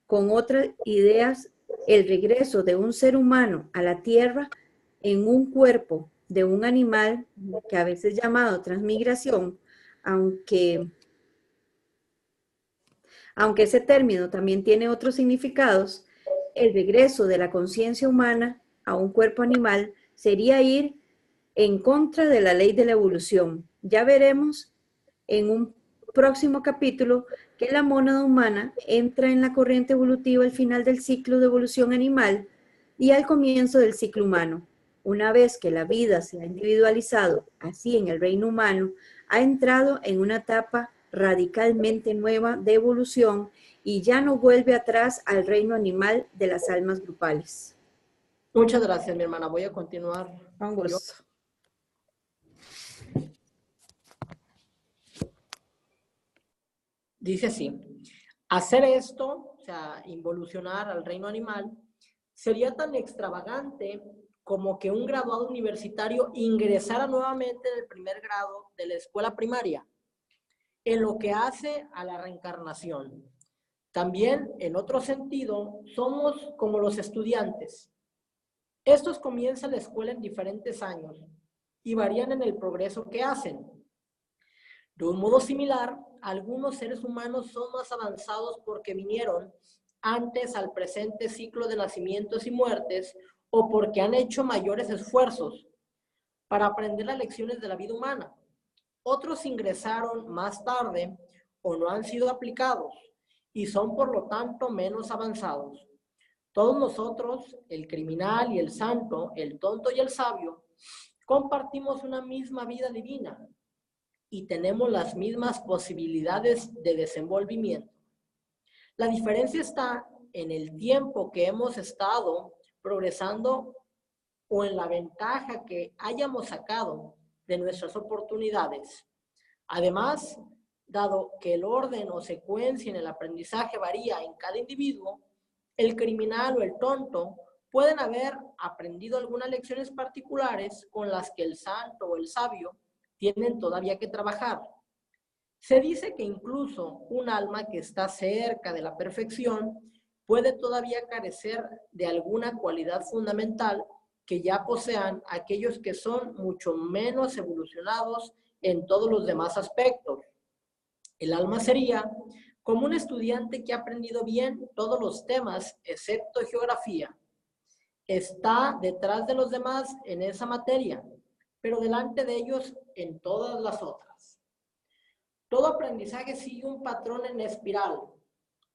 con otras ideas el regreso de un ser humano a la Tierra en un cuerpo de un animal, que a veces es llamado transmigración, aunque ese término también tiene otros significados, el regreso de la conciencia humana a un cuerpo animal sería ir en contra de la ley de la evolución. Ya veremos en un próximo capítulo que la mónada humana entra en la corriente evolutiva al final del ciclo de evolución animal y al comienzo del ciclo humano. Una vez que la vida se ha individualizado así en el reino humano, ha entrado en una etapa radicalmente nueva de evolución y ya no vuelve atrás al reino animal de las almas grupales. Muchas gracias, mi hermana. Voy a continuar. Con gusto. Dice así: hacer esto, o sea, involucionar al reino animal, sería tan extravagante como que un graduado universitario ingresara nuevamente en el primer grado de la escuela primaria, en lo que hace a la reencarnación. También, en otro sentido, somos como los estudiantes. Estos comienzan la escuela en diferentes años y varían en el progreso que hacen. De un modo similar, algunos seres humanos son más avanzados porque vinieron antes al presente ciclo de nacimientos y muertes o porque han hecho mayores esfuerzos para aprender las lecciones de la vida humana. Otros ingresaron más tarde o no han sido aplicados y son por lo tanto menos avanzados. Todos nosotros, el criminal y el santo, el tonto y el sabio, compartimos una misma vida divina y tenemos las mismas posibilidades de desenvolvimiento. La diferencia está en el tiempo que hemos estado progresando o en la ventaja que hayamos sacado de nuestras oportunidades. Además, dado que el orden o secuencia en el aprendizaje varía en cada individuo, el criminal o el tonto pueden haber aprendido algunas lecciones particulares con las que el santo o el sabio tienen todavía que trabajar. Se dice que incluso un alma que está cerca de la perfección puede todavía carecer de alguna cualidad fundamental que ya posean aquellos que son mucho menos evolucionados en todos los demás aspectos. El alma sería como un estudiante que ha aprendido bien todos los temas excepto geografía. Está detrás de los demás en esa materia, pero delante de ellos en todas las otras. Todo aprendizaje sigue un patrón en espiral.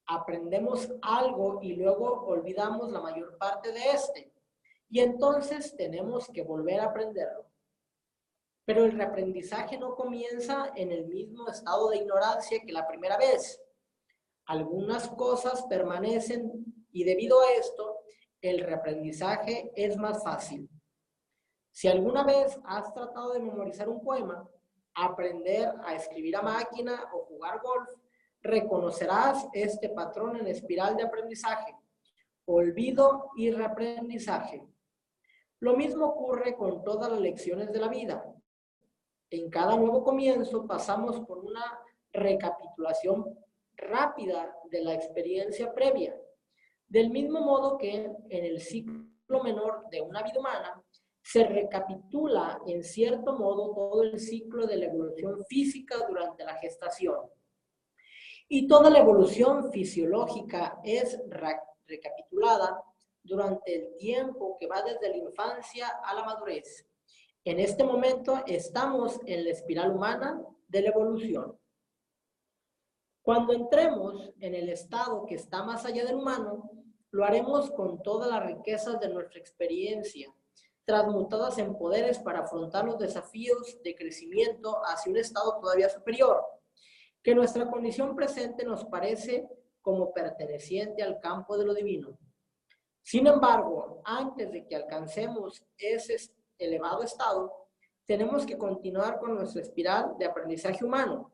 Aprendemos algo y luego olvidamos la mayor parte de este, y entonces tenemos que volver a aprenderlo. Pero el reaprendizaje no comienza en el mismo estado de ignorancia que la primera vez. Algunas cosas permanecen y debido a esto, el reaprendizaje es más fácil. Si alguna vez has tratado de memorizar un poema, aprender a escribir a máquina o jugar golf, reconocerás este patrón en espiral de aprendizaje, olvido y reaprendizaje. Lo mismo ocurre con todas las lecciones de la vida. En cada nuevo comienzo pasamos por una recapitulación rápida de la experiencia previa. Del mismo modo que en el ciclo menor de una vida humana, se recapitula en cierto modo todo el ciclo de la evolución física durante la gestación. Y toda la evolución fisiológica es recapitulada durante el tiempo que va desde la infancia a la madurez. En este momento estamos en la espiral humana de la evolución. Cuando entremos en el estado que está más allá del humano, lo haremos con todas las riquezas de nuestra experiencia, transmutadas en poderes para afrontar los desafíos de crecimiento hacia un estado todavía superior, que nuestra condición presente nos parece como perteneciente al campo de lo divino. Sin embargo, antes de que alcancemos ese elevado estado, tenemos que continuar con nuestra espiral de aprendizaje humano,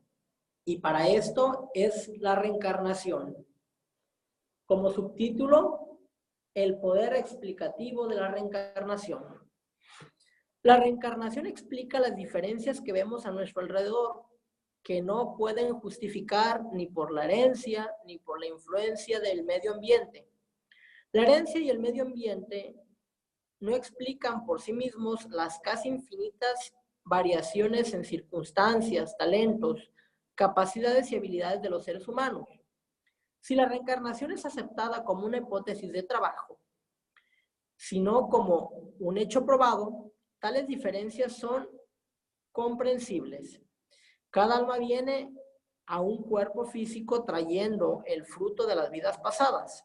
y para esto es la reencarnación. Como subtítulo, el poder explicativo de la reencarnación. La reencarnación explica las diferencias que vemos a nuestro alrededor, que no pueden justificar ni por la herencia ni por la influencia del medio ambiente. La herencia y el medio ambiente no explican por sí mismos las casi infinitas variaciones en circunstancias, talentos, capacidades y habilidades de los seres humanos. Si la reencarnación es aceptada como una hipótesis de trabajo, sino como un hecho probado, tales diferencias son comprensibles. Cada alma viene a un cuerpo físico trayendo el fruto de las vidas pasadas.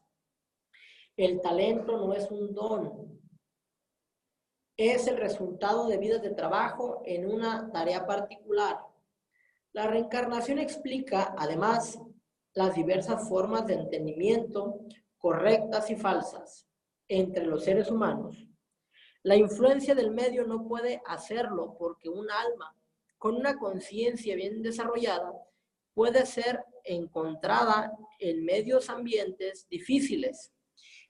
El talento no es un don, es el resultado de vidas de trabajo en una tarea particular. La reencarnación explica, además, las diversas formas de entendimiento, correctas y falsas, entre los seres humanos. La influencia del medio no puede hacerlo porque un alma con una conciencia bien desarrollada puede ser encontrada en medios ambientes difíciles,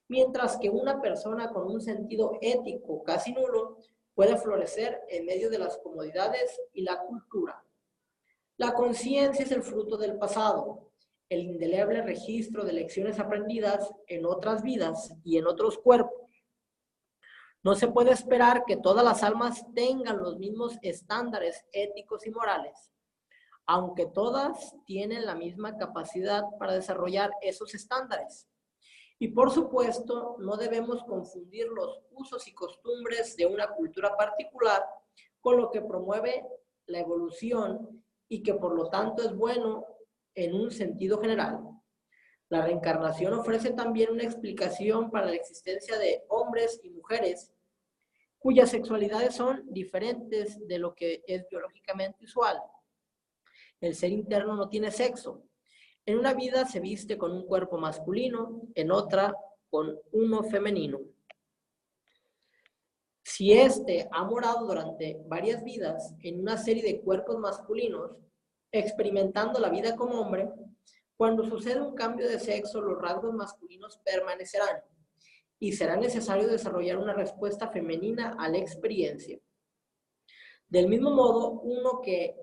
mientras que una persona con un sentido ético casi nulo puede florecer en medio de las comodidades y la cultura. La conciencia es el fruto del pasado, el indeleble registro de lecciones aprendidas en otras vidas y en otros cuerpos. No se puede esperar que todas las almas tengan los mismos estándares éticos y morales, aunque todas tienen la misma capacidad para desarrollar esos estándares. Y por supuesto, no debemos confundir los usos y costumbres de una cultura particular con lo que promueve la evolución y que por lo tanto es bueno en un sentido general. La reencarnación ofrece también una explicación para la existencia de hombres y mujeres cuyas sexualidades son diferentes de lo que es biológicamente usual. El ser interno no tiene sexo. En una vida se viste con un cuerpo masculino, en otra con uno femenino. Si éste ha morado durante varias vidas en una serie de cuerpos masculinos, experimentando la vida como hombre, cuando sucede un cambio de sexo, los rasgos masculinos permanecerán y será necesario desarrollar una respuesta femenina a la experiencia. Del mismo modo, uno que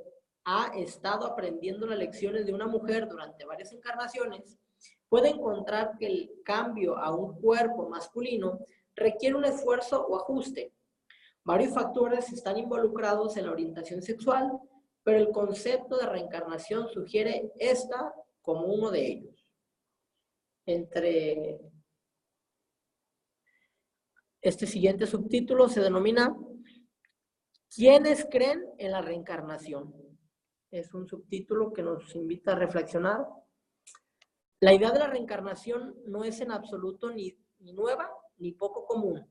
ha estado aprendiendo las lecciones de una mujer durante varias encarnaciones, puede encontrar que el cambio a un cuerpo masculino requiere un esfuerzo o ajuste. Varios factores están involucrados en la orientación sexual, pero el concepto de reencarnación sugiere esta como uno de ellos. Entre este siguiente subtítulo se denomina ¿Quiénes creen en la reencarnación? Es un subtítulo que nos invita a reflexionar. La idea de la reencarnación no es en absoluto ni nueva ni poco común.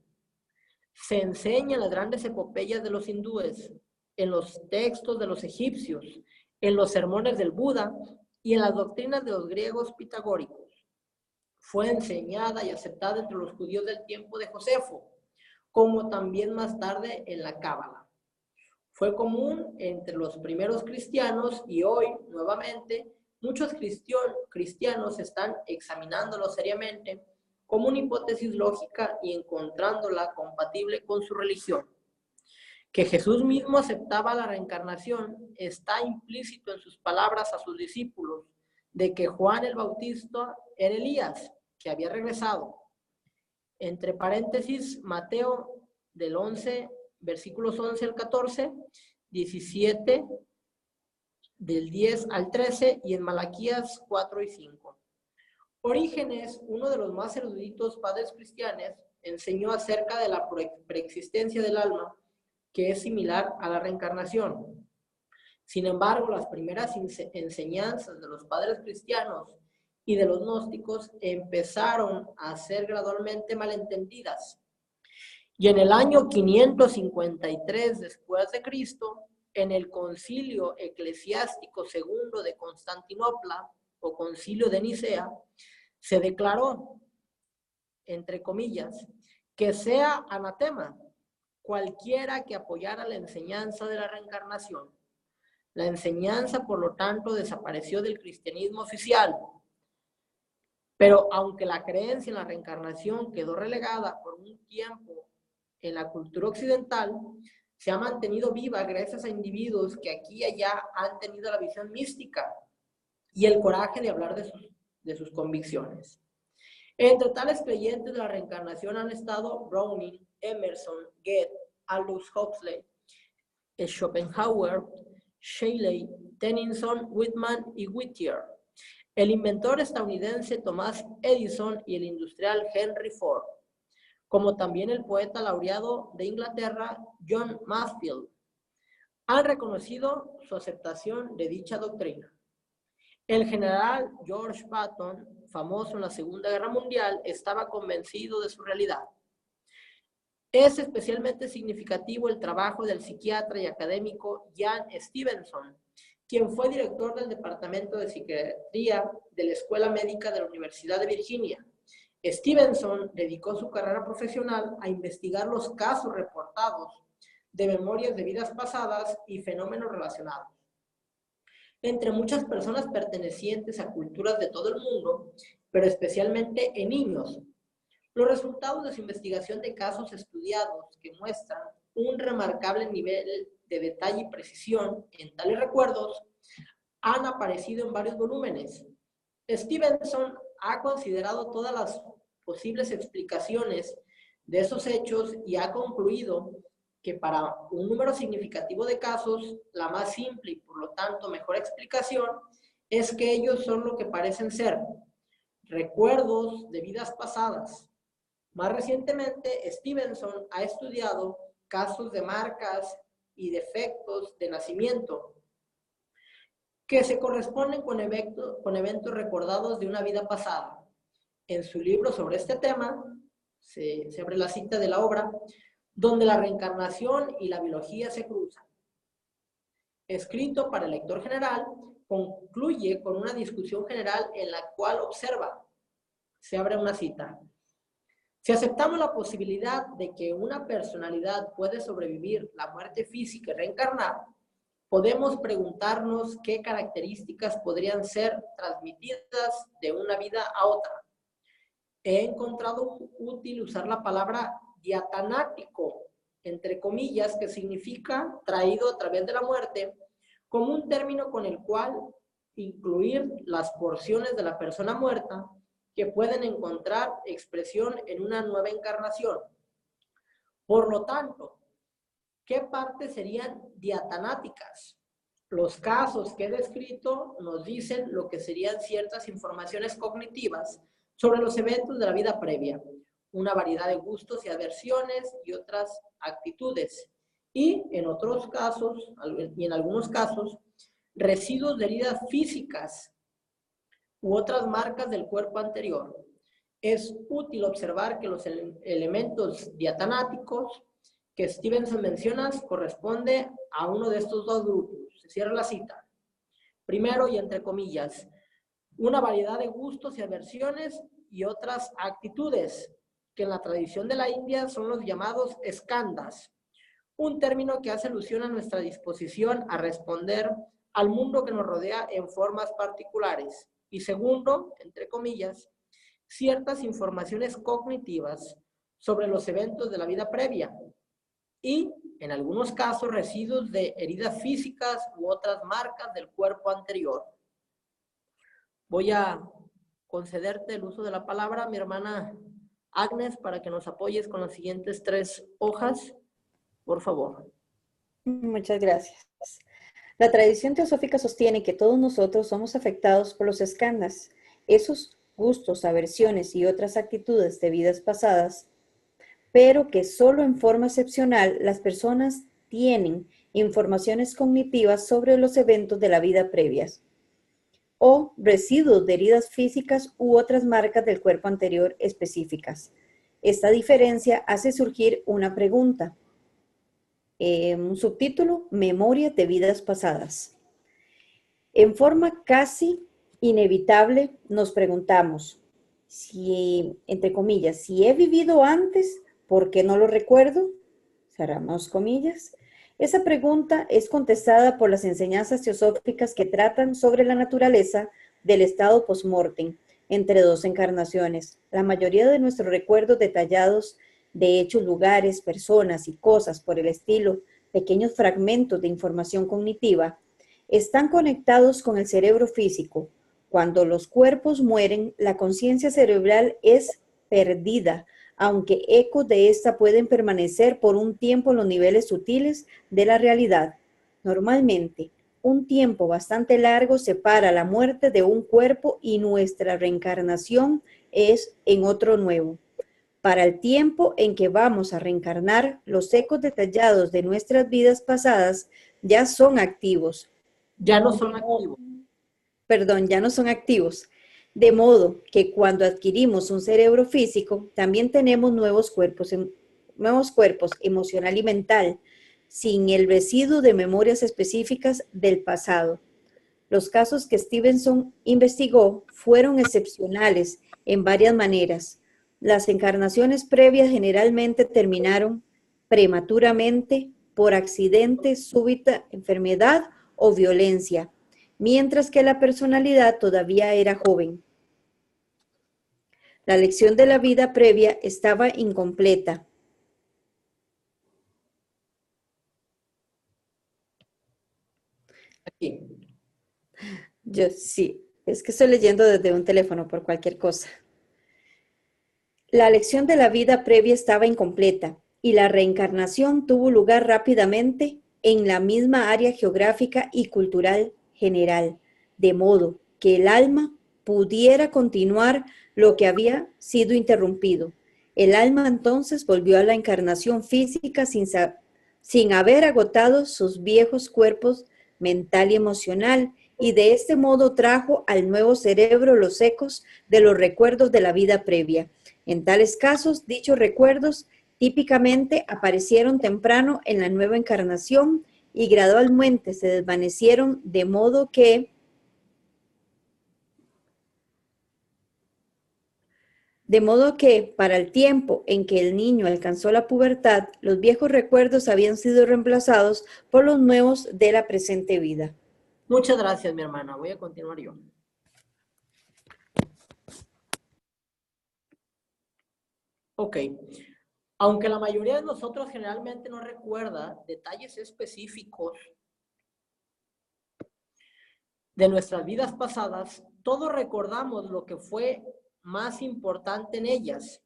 Se enseña en las grandes epopeyas de los hindúes, en los textos de los egipcios, en los sermones del Buda y en las doctrinas de los griegos pitagóricos. Fue enseñada y aceptada entre los judíos del tiempo de Josefo, como también más tarde en la Cábala. Fue común entre los primeros cristianos y hoy, nuevamente, muchos cristianos están examinándolo seriamente como una hipótesis lógica y encontrándola compatible con su religión. Que Jesús mismo aceptaba la reencarnación está implícito en sus palabras a sus discípulos de que Juan el Bautista era Elías, que había regresado. Entre paréntesis, Mateo del 11, versículos 11 al 14, 17 del 10 al 13 y en Malaquías 4 y 5. Orígenes, uno de los más eruditos padres cristianos, enseñó acerca de la preexistencia del alma, que es similar a la reencarnación. Sin embargo, las primeras enseñanzas de los padres cristianos y de los gnósticos empezaron a ser gradualmente malentendidas. Y en el año 553 después de Cristo, en el Concilio Eclesiástico II de Constantinopla, o Concilio de Nicea, se declaró, entre comillas, que sea anatema cualquiera que apoyara la enseñanza de la reencarnación. La enseñanza, por lo tanto, desapareció del cristianismo oficial. Pero aunque la creencia en la reencarnación quedó relegada por un tiempo en la cultura occidental, se ha mantenido viva gracias a individuos que aquí y allá han tenido la visión mística y el coraje de hablar de sus convicciones. Entre tales creyentes de la reencarnación han estado Browning, Emerson, Goethe, Aldous Huxley, Schopenhauer, Shelley, Tennyson, Whitman y Whittier, el inventor estadounidense Thomas Edison y el industrial Henry Ford, como también el poeta laureado de Inglaterra John Masefield, han reconocido su aceptación de dicha doctrina. El general George Patton, famoso en la Segunda Guerra Mundial, estaba convencido de su realidad. Es especialmente significativo el trabajo del psiquiatra y académico Ian Stevenson, quien fue director del Departamento de Psiquiatría de la Escuela Médica de la Universidad de Virginia. Stevenson dedicó su carrera profesional a investigar los casos reportados de memorias de vidas pasadas y fenómenos relacionados. Entre muchas personas pertenecientes a culturas de todo el mundo, pero especialmente en niños. Los resultados de su investigación de casos estudiados que muestran un remarcable nivel de detalle y precisión en tales recuerdos han aparecido en varios volúmenes. Stevenson ha considerado todas las posibles explicaciones de esos hechos y ha concluido que para un número significativo de casos, la más simple y por lo tanto mejor explicación es que ellos son lo que parecen ser, recuerdos de vidas pasadas. Más recientemente, Stevenson ha estudiado casos de marcas y defectos de nacimiento que se corresponden con eventos recordados de una vida pasada. En su libro sobre este tema, se abre la cita de la obra, donde la reencarnación y la biología se cruzan. Escrito para el lector general, concluye con una discusión general en la cual observa, se abre una cita. Si aceptamos la posibilidad de que una personalidad puede sobrevivir la muerte física y reencarnar, podemos preguntarnos qué características podrían ser transmitidas de una vida a otra. He encontrado útil usar la palabra diatanático, entre comillas, que significa traído a través de la muerte, como un término con el cual incluir las porciones de la persona muerta que pueden encontrar expresión en una nueva encarnación. Por lo tanto, ¿qué partes serían diatanáticas? Los casos que he descrito nos dicen lo que serían ciertas informaciones cognitivas sobre los eventos de la vida previa, una variedad de gustos y aversiones y otras actitudes. Y en otros casos, y en algunos casos, residuos de heridas físicas u otras marcas del cuerpo anterior. Es útil observar que los elementos diatanáticos que Stevenson menciona corresponde a uno de estos dos grupos. Se cierra la cita. Primero, y entre comillas, una variedad de gustos y aversiones y otras actitudes, que en la tradición de la India son los llamados skandhas, un término que hace alusión a nuestra disposición a responder al mundo que nos rodea en formas particulares. Y segundo, entre comillas, ciertas informaciones cognitivas sobre los eventos de la vida previa y, en algunos casos, residuos de heridas físicas u otras marcas del cuerpo anterior. Voy a concederte el uso de la palabra, mi hermana Agnes, para que nos apoyes con las siguientes 3 hojas, por favor. Muchas gracias. La tradición teosófica sostiene que todos nosotros somos afectados por los skandhas, esos gustos, aversiones y otras actitudes de vidas pasadas, pero que solo en forma excepcional las personas tienen informaciones cognitivas sobre los eventos de la vida previas o residuos de heridas físicas u otras marcas del cuerpo anterior específicas. Esta diferencia hace surgir una pregunta. Un subtítulo, Memoria de vidas pasadas. En forma casi inevitable nos preguntamos, si, entre comillas, si he vivido antes, ¿por qué no lo recuerdo? Cerramos comillas. Esa pregunta es contestada por las enseñanzas teosóficas que tratan sobre la naturaleza del estado post-mortem entre 2 encarnaciones. La mayoría de nuestros recuerdos detallados de hechos, lugares, personas y cosas por el estilo, pequeños fragmentos de información cognitiva, están conectados con el cerebro físico, Cuando los cuerpos mueren, la conciencia cerebral es perdida, aunque ecos de esta pueden permanecer por un tiempo en los niveles sutiles de la realidad. Normalmente, un tiempo bastante largo separa la muerte de un cuerpo y nuestra reencarnación es en otro nuevo. Para el tiempo en que vamos a reencarnar, los ecos detallados de nuestras vidas pasadas ya son activos. Ya no son activos. Ya no son activos. De modo que cuando adquirimos un cerebro físico, también tenemos nuevos cuerpos emocional y mental, sin el residuo de memorias específicas del pasado. Los casos que Stevenson investigó fueron excepcionales en varias maneras. Las encarnaciones previas generalmente terminaron prematuramente por accidente, súbita enfermedad o violencia, mientras que la personalidad todavía era joven. La lección de la vida previa estaba incompleta. Aquí. Yo sí, es que estoy leyendo desde un teléfono por cualquier cosa. La lección de la vida previa estaba incompleta y la reencarnación tuvo lugar rápidamente en la misma área geográfica y cultural general, de modo que el alma pudiera continuar lo que había sido interrumpido. El alma entonces volvió a la encarnación física sin haber agotado sus viejos cuerpos mental y emocional, y de este modo trajo al nuevo cerebro los ecos de los recuerdos de la vida previa. En tales casos, dichos recuerdos típicamente aparecieron temprano en la nueva encarnación y gradualmente se desvanecieron de modo que para el tiempo en que el niño alcanzó la pubertad, los viejos recuerdos habían sido reemplazados por los nuevos de la presente vida. Muchas gracias, mi hermana. Voy a continuar yo. Ok. Aunque la mayoría de nosotros generalmente no recuerda detalles específicos de nuestras vidas pasadas, todos recordamos lo que fue más importante en ellas.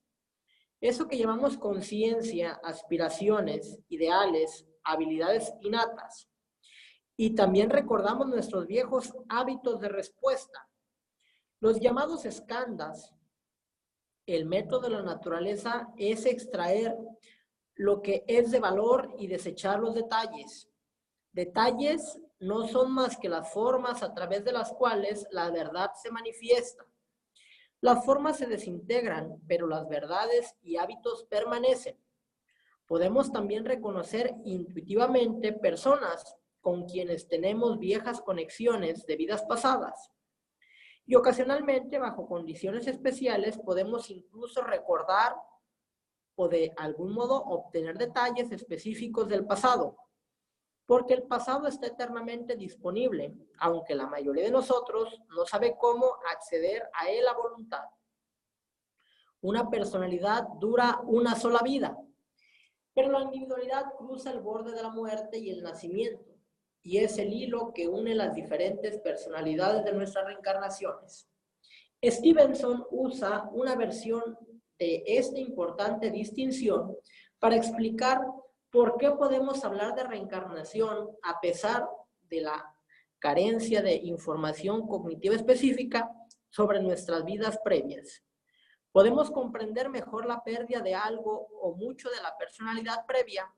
Eso que llamamos conciencia, aspiraciones, ideales, habilidades innatas. Y también recordamos nuestros viejos hábitos de respuesta. Los llamados skandhas. El método de la naturaleza es extraer lo que es de valor y desechar los detalles. Detalles no son más que las formas a través de las cuales la verdad se manifiesta. Las formas se desintegran, pero las verdades y hábitos permanecen. Podemos también reconocer intuitivamente personas con quienes tenemos viejas conexiones de vidas pasadas. Y ocasionalmente, bajo condiciones especiales, podemos incluso recordar o de algún modo obtener detalles específicos del pasado. Porque el pasado está eternamente disponible, aunque la mayoría de nosotros no sabe cómo acceder a él a voluntad. Una personalidad dura una sola vida, pero la individualidad cruza el borde de la muerte y el nacimiento, y es el hilo que une las diferentes personalidades de nuestras reencarnaciones. Stevenson usa una versión de esta importante distinción para explicar por qué podemos hablar de reencarnación a pesar de la carencia de información cognitiva específica sobre nuestras vidas previas. Podemos comprender mejor la pérdida de algo o mucho de la personalidad previa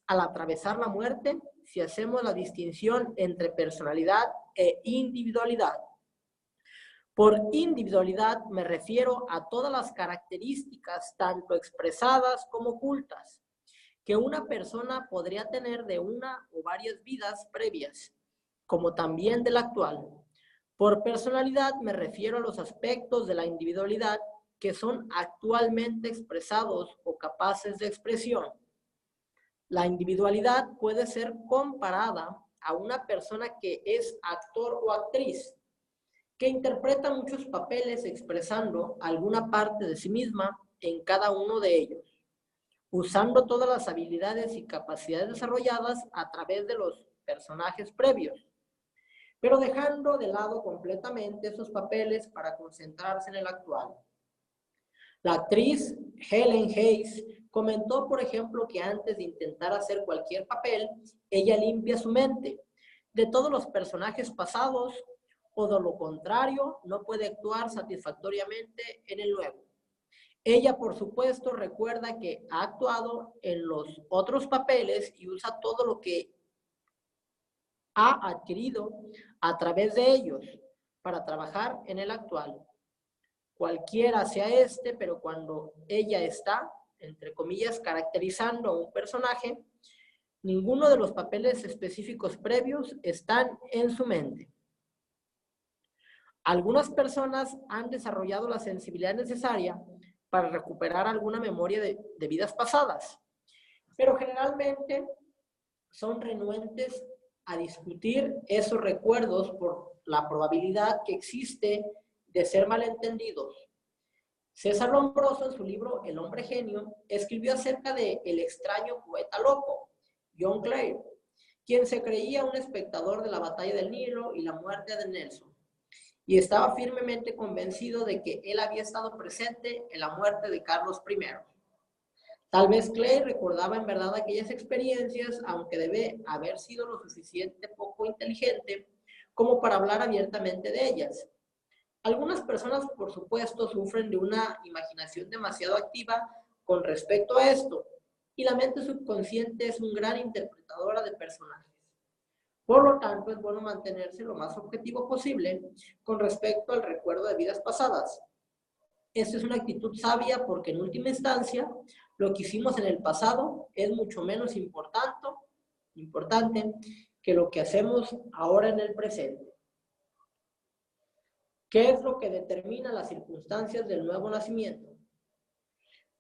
al atravesar la muerte si hacemos la distinción entre personalidad e individualidad. Por individualidad me refiero a todas las características, tanto expresadas como ocultas, que una persona podría tener de una o varias vidas previas, como también de la actual. Por personalidad me refiero a los aspectos de la individualidad que son actualmente expresados o capaces de expresión. La individualidad puede ser comparada a una persona que es actor o actriz, que interpreta muchos papeles expresando alguna parte de sí misma en cada uno de ellos, usando todas las habilidades y capacidades desarrolladas a través de los personajes previos. pero dejando de lado completamente esos papeles para concentrarse en el actual. La actriz Helen Hayes comentó, por ejemplo, que antes de intentar hacer cualquier papel, ella limpia su mente de todos los personajes pasados o de lo contrario, no puede actuar satisfactoriamente en el nuevo. Ella, por supuesto, recuerda que ha actuado en los otros papeles y usa todo lo que ha adquirido a través de ellos para trabajar en el actual. Cualquiera sea este, pero cuando ella está, entre comillas, caracterizando a un personaje, ninguno de los papeles específicos previos están en su mente. Algunas personas han desarrollado la sensibilidad necesaria para recuperar alguna memoria de vidas pasadas, pero generalmente son renuentes a discutir esos recuerdos por la probabilidad que existe de ser malentendidos. César Lombroso, en su libro El hombre genio, escribió acerca de el extraño poeta loco, John Clare, quien se creía un espectador de la batalla del Nilo y la muerte de Nelson, y estaba firmemente convencido de que él había estado presente en la muerte de Carlos I. Tal vez Clay recordaba en verdad aquellas experiencias, aunque debe haber sido lo suficiente poco inteligente como para hablar abiertamente de ellas. Algunas personas, por supuesto, sufren de una imaginación demasiado activa con respecto a esto, y la mente subconsciente es una gran interpretadora de personajes. Por lo tanto, es bueno mantenerse lo más objetivo posible con respecto al recuerdo de vidas pasadas. Esta es una actitud sabia porque en última instancia, lo que hicimos en el pasado es mucho menos importante que lo que hacemos ahora en el presente. ¿Qué es lo que determina las circunstancias del nuevo nacimiento?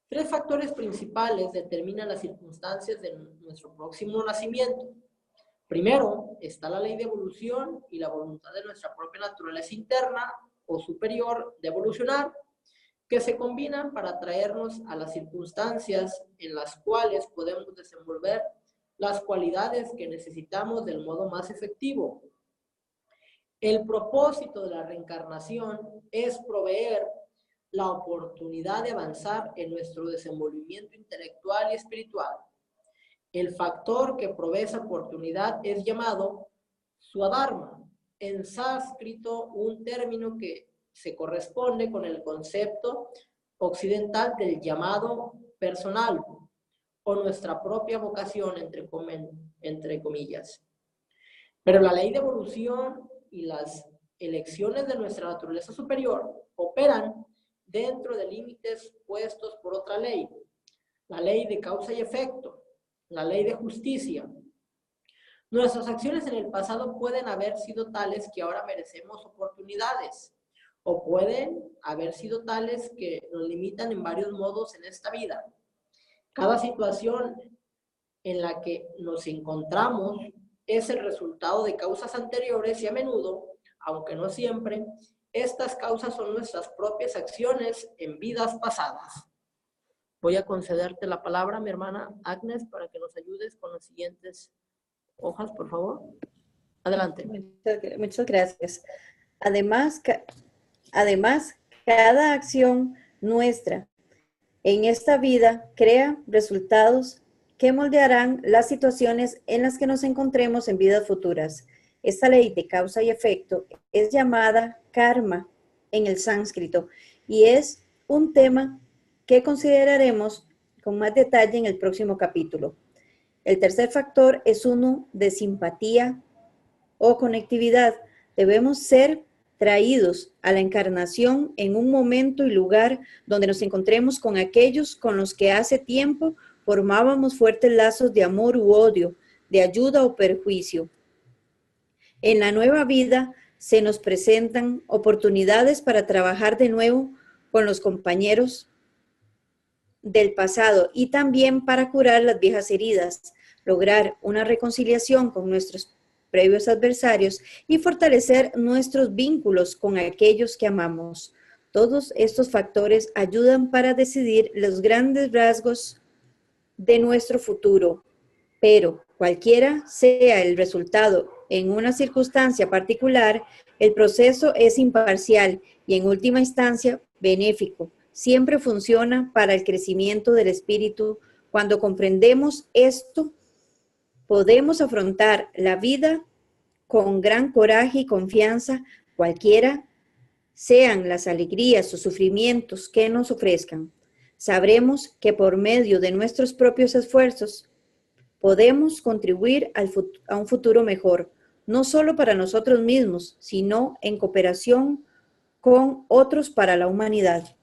Tres factores principales determinan las circunstancias de nuestro próximo nacimiento. Primero, está la ley de evolución y la voluntad de nuestra propia naturaleza interna o superior de evolucionar, que se combinan para traernos a las circunstancias en las cuales podemos desenvolver las cualidades que necesitamos del modo más efectivo. El propósito de la reencarnación es proveer la oportunidad de avanzar en nuestro desenvolvimiento intelectual y espiritual. El factor que provee esa oportunidad es llamado Swadharma, en sánscrito un término que se corresponde con el concepto occidental del llamado personal o nuestra propia vocación, entre comillas. Pero la ley de evolución y las elecciones de nuestra naturaleza superior operan dentro de límites puestos por otra ley, la ley de causa y efecto, la ley de justicia. Nuestras acciones en el pasado pueden haber sido tales que ahora merecemos oportunidades, o pueden haber sido tales que nos limitan en varios modos en esta vida. Cada situación en la que nos encontramos es el resultado de causas anteriores y a menudo, aunque no siempre, estas causas son nuestras propias acciones en vidas pasadas. Voy a concederte la palabra, mi hermana Agnes, para que nos ayudes con las siguientes hojas, por favor. Adelante. Muchas gracias. Además, cada acción nuestra en esta vida crea resultados que moldearán las situaciones en las que nos encontremos en vidas futuras. Esta ley de causa y efecto es llamada karma en el sánscrito y es un tema que consideraremos con más detalle en el próximo capítulo. El tercer factor es uno de simpatía o conectividad. Debemos ser traídos a la encarnación en un momento y lugar donde nos encontremos con aquellos con los que hace tiempo formábamos fuertes lazos de amor u odio, de ayuda o perjuicio. En la nueva vida se nos presentan oportunidades para trabajar de nuevo con los compañeros del pasado y también para curar las viejas heridas, lograr una reconciliación con nuestros previos adversarios y fortalecer nuestros vínculos con aquellos que amamos. Todos estos factores ayudan para decidir los grandes rasgos de nuestro futuro, pero cualquiera sea el resultado en una circunstancia particular, el proceso es imparcial y en última instancia benéfico. Siempre funciona para el crecimiento del espíritu. Cuando comprendemos esto, podemos afrontar la vida con gran coraje y confianza, cualquiera sean las alegrías o sufrimientos que nos ofrezcan. Sabremos que por medio de nuestros propios esfuerzos podemos contribuir a un futuro mejor, no solo para nosotros mismos, sino en cooperación con otros para la humanidad.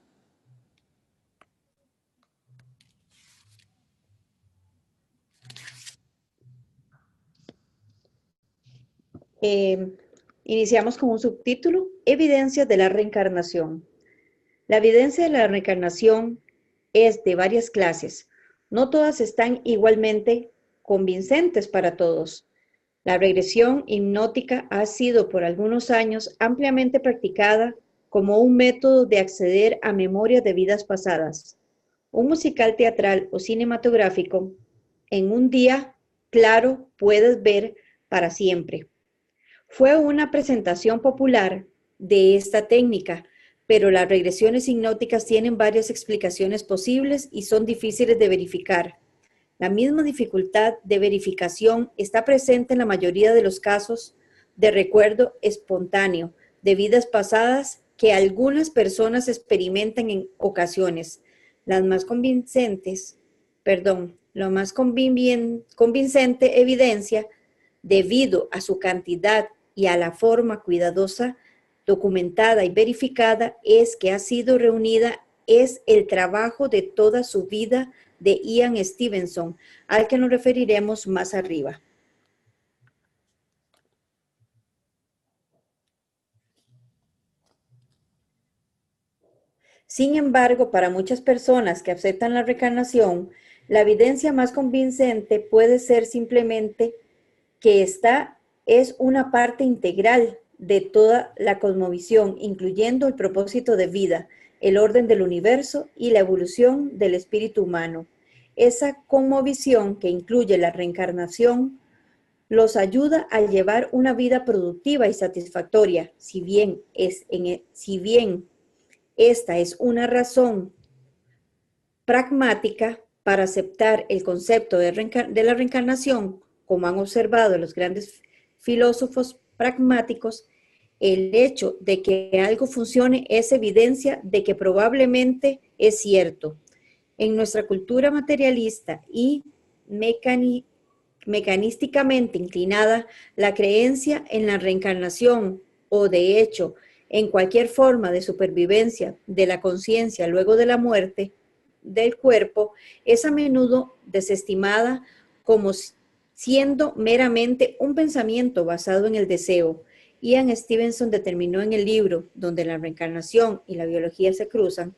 Iniciamos con un subtítulo, Evidencias de la reencarnación. La evidencia de la reencarnación es de varias clases. No todas están igualmente convincentes para todos. La regresión hipnótica ha sido por algunos años ampliamente practicada como un método de acceder a memorias de vidas pasadas. Un musical teatral o cinematográfico, en un día claro puedes ver para siempre. Fue una presentación popular de esta técnica, pero las regresiones hipnóticas tienen varias explicaciones posibles y son difíciles de verificar. La misma dificultad de verificación está presente en la mayoría de los casos de recuerdo espontáneo de vidas pasadas que algunas personas experimentan en ocasiones. La más convincente evidencia, debido a su cantidad y a la forma cuidadosa, documentada y verificada, es que ha sido reunida, es el trabajo de toda su vida de Ian Stevenson, al que nos referiremos más arriba. Sin embargo, para muchas personas que aceptan la reencarnación, la evidencia más convincente puede ser simplemente que esta es una parte integral de toda la cosmovisión, incluyendo el propósito de vida, el orden del universo y la evolución del espíritu humano. Esa cosmovisión que incluye la reencarnación los ayuda a llevar una vida productiva y satisfactoria, si bien esta es una razón pragmática para aceptar el concepto de la reencarnación, como han observado los grandes filósofos pragmáticos. El hecho de que algo funcione es evidencia de que probablemente es cierto. En nuestra cultura materialista y mecanísticamente inclinada, la creencia en la reencarnación o, de hecho, en cualquier forma de supervivencia de la conciencia luego de la muerte del cuerpo, es a menudo desestimada como siendo meramente un pensamiento basado en el deseo. Ian Stevenson determinó en el libro Donde la reencarnación y la biología se cruzan,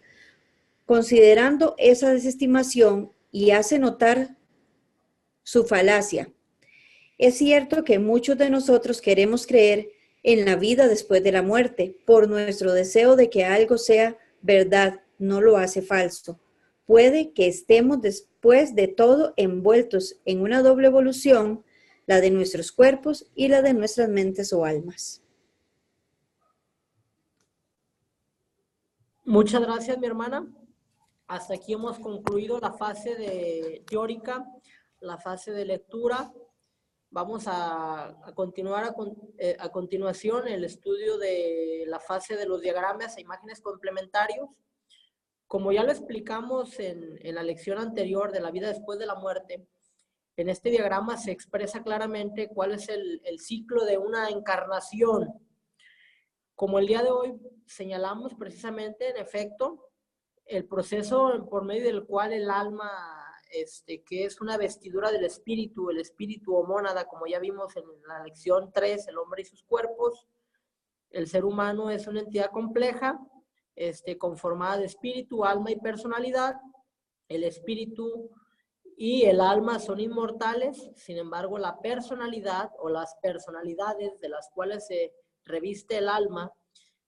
considerando esa desestimación, y hace notar su falacia. Es cierto que muchos de nosotros queremos creer en la vida después de la muerte por nuestro deseo de que algo sea verdad, no lo hace falso. Puede que estemos después de todo envueltos en una doble evolución, la de nuestros cuerpos y la de nuestras mentes o almas. Muchas gracias, mi hermana. Hasta aquí hemos concluido la fase teórica, la fase de lectura. Vamos a continuar a continuación el estudio de la fase de los diagramas e imágenes complementarios. Como ya lo explicamos en la lección anterior de la vida después de la muerte, en este diagrama se expresa claramente cuál es el ciclo de una encarnación. Como el día de hoy señalamos precisamente, en efecto, el proceso por medio del cual el alma, que es una vestidura del espíritu, el espíritu o mónada, como ya vimos en la lección 3, el hombre y sus cuerpos. El ser humano es una entidad compleja, conformada de espíritu, alma y personalidad. El espíritu y el alma son inmortales, sin embargo, la personalidad o las personalidades de las cuales se reviste el alma,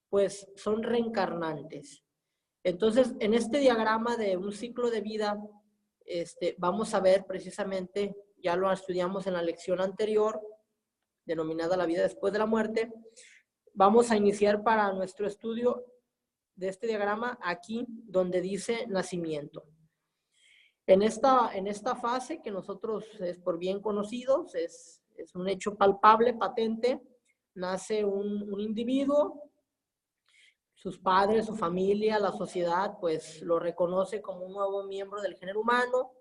pues son reencarnantes. Entonces, en este diagrama de un ciclo de vida, vamos a ver precisamente, ya lo estudiamos en la lección anterior, denominada la vida después de la muerte, vamos a iniciar para nuestro estudio de este diagrama aquí donde dice nacimiento. En esta fase que nosotros es por bien conocidos, es un hecho palpable, patente, nace un individuo, sus padres, su familia, la sociedad, pues lo reconoce como un nuevo miembro del género humano.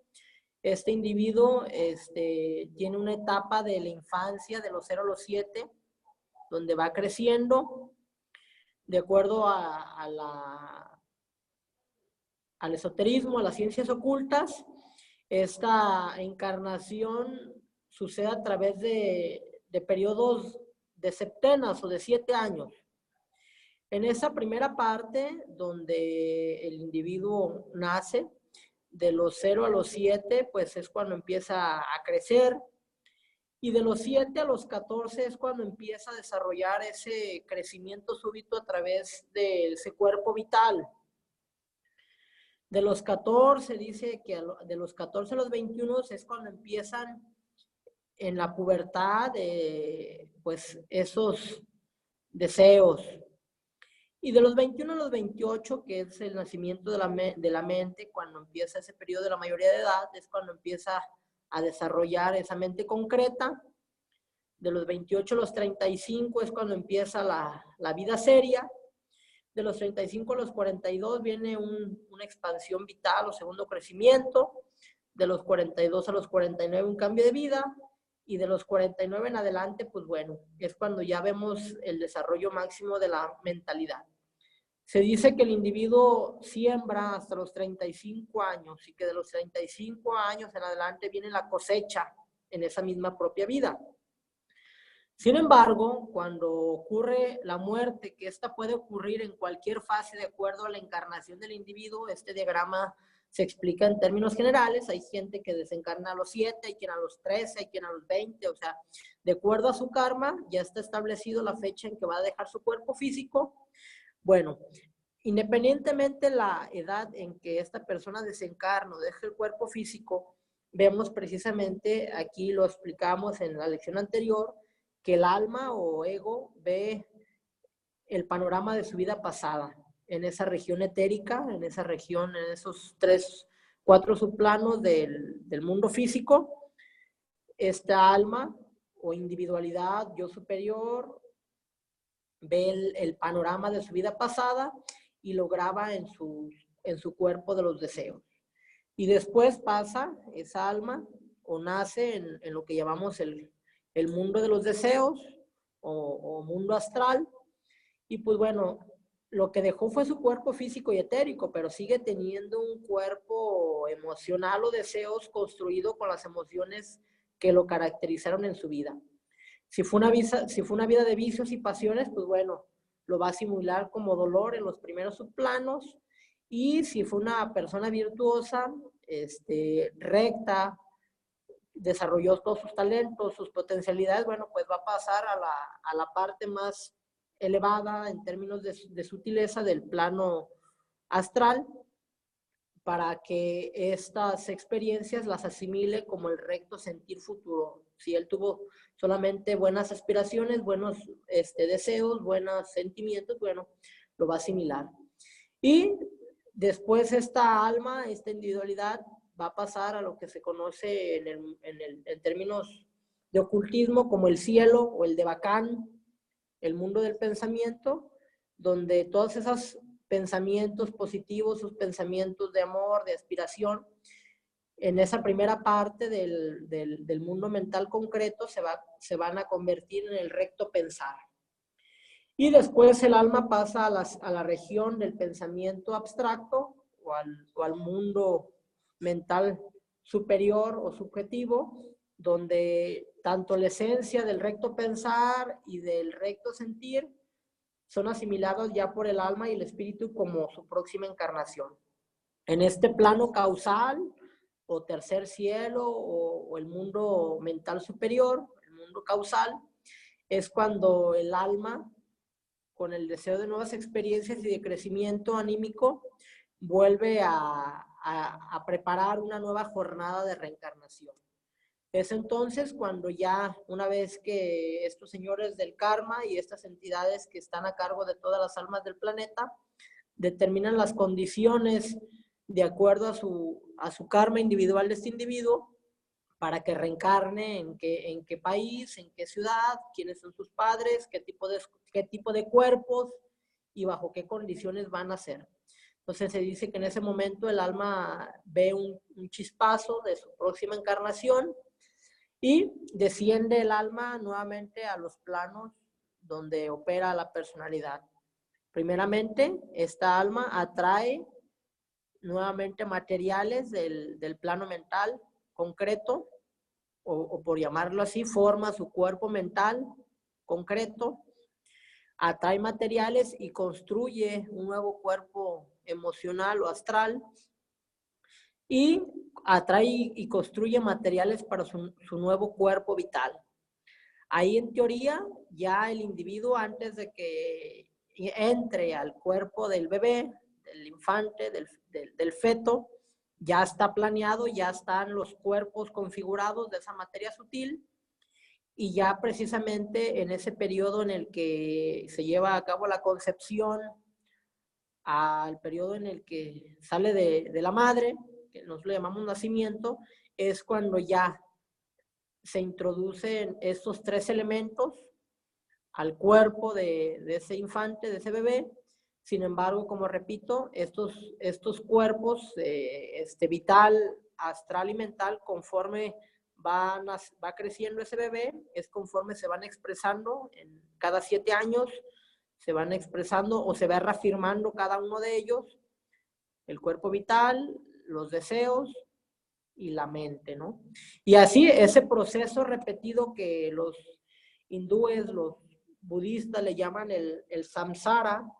Este individuo tiene una etapa de la infancia de los 0 a los 7, donde va creciendo de acuerdo al esoterismo, a las ciencias ocultas. Esta encarnación sucede a través de periodos de septenas o de 7 años. En esa primera parte, donde el individuo nace, de los 0 a los 7, pues es cuando empieza a crecer, y de los 7 a los 14 es cuando empieza a desarrollar ese crecimiento súbito a través de ese cuerpo vital. De los 14, dice que de los 14 a los 21 es cuando empiezan en la pubertad, pues esos deseos. Y de los 21 a los 28, que es el nacimiento de la mente, cuando empieza ese periodo de la mayoría de edad, es cuando empieza a desarrollar esa mente concreta. De los 28 a los 35 es cuando empieza la vida seria. De los 35 a los 42 viene una expansión vital o segundo crecimiento. De los 42 a los 49 un cambio de vida. Y de los 49 en adelante, pues bueno, es cuando ya vemos el desarrollo máximo de la mentalidad. Se dice que el individuo siembra hasta los 35 años y que de los 35 años en adelante viene la cosecha en esa misma propia vida. Sin embargo, cuando ocurre la muerte, que esta puede ocurrir en cualquier fase de acuerdo a la encarnación del individuo, este diagrama se explica en términos generales. Hay gente que desencarna a los 7, hay quien a los 13, hay quien a los 20, o sea, de acuerdo a su karma, ya está establecido la fecha en que va a dejar su cuerpo físico. Bueno, independientemente de la edad en que esta persona desencarna o deje el cuerpo físico, vemos precisamente, aquí lo explicamos en la lección anterior, que el alma o ego ve el panorama de su vida pasada en esa región etérica, en esa región, en esos 4 subplanos del mundo físico. Esta alma o individualidad, yo superior, ve el panorama de su vida pasada y lo graba en su cuerpo de los deseos. Y después pasa esa alma o nace en lo que llamamos el mundo de los deseos o mundo astral. Y pues bueno, lo que dejó fue su cuerpo físico y etérico, pero sigue teniendo un cuerpo emocional o deseos construido con las emociones que lo caracterizaron en su vida. Si fue una vida de vicios y pasiones, pues bueno, lo va a simular como dolor en los primeros subplanos. Y si fue una persona virtuosa, recta, desarrolló todos sus talentos, sus potencialidades, bueno, pues va a pasar a la parte más elevada en términos de sutileza del plano astral, para que estas experiencias las asimile como el recto sentir futuro. Si él tuvo solamente buenas aspiraciones, buenos deseos, buenos sentimientos, bueno, lo va a asimilar. Y después esta alma, esta individualidad, va a pasar a lo que se conoce en términos de ocultismo como el cielo o el Devacán, el mundo del pensamiento, donde todos esos pensamientos positivos, sus pensamientos de amor, de aspiración, en esa primera parte del mundo mental concreto se van a convertir en el recto pensar. Y después el alma pasa a la región del pensamiento abstracto o al mundo mental superior o subjetivo, donde tanto la esencia del recto pensar y del recto sentir son asimilados ya por el alma y el espíritu como su próxima encarnación. En este plano causal o tercer cielo o el mundo mental superior, el mundo causal, es cuando el alma, con el deseo de nuevas experiencias y de crecimiento anímico, vuelve a preparar una nueva jornada de reencarnación. Es entonces cuando ya, una vez que estos señores del karma y estas entidades que están a cargo de todas las almas del planeta determinan las condiciones de acuerdo a su karma individual de este individuo para que reencarne en qué país, en qué ciudad, quiénes son sus padres, qué tipo de cuerpos y bajo qué condiciones van a ser. Entonces se dice que en ese momento el alma ve un chispazo de su próxima encarnación y desciende el alma nuevamente a los planos donde opera la personalidad. Primeramente, esta alma atrae nuevamente materiales del plano mental concreto, o por llamarlo así, forma su cuerpo mental concreto, atrae materiales y construye un nuevo cuerpo emocional o astral, y atrae y construye materiales para su nuevo cuerpo vital. Ahí en teoría ya el individuo, antes de que entre al cuerpo del bebé, del infante, del feto, ya está planeado, ya están los cuerpos configurados de esa materia sutil, y ya precisamente en ese periodo en el que se lleva a cabo la concepción, al periodo en el que sale de la madre, que nosotros le llamamos nacimiento, es cuando ya se introducen estos tres elementos al cuerpo de ese infante, de ese bebé. Sin embargo, como repito, estos cuerpos, vital, astral y mental, conforme va creciendo ese bebé, es conforme se van expresando en cada 7 años, se van expresando o se va reafirmando cada uno de ellos, el cuerpo vital, los deseos y la mente, ¿no? Y así ese proceso repetido que los hindúes, los budistas le llaman el samsara,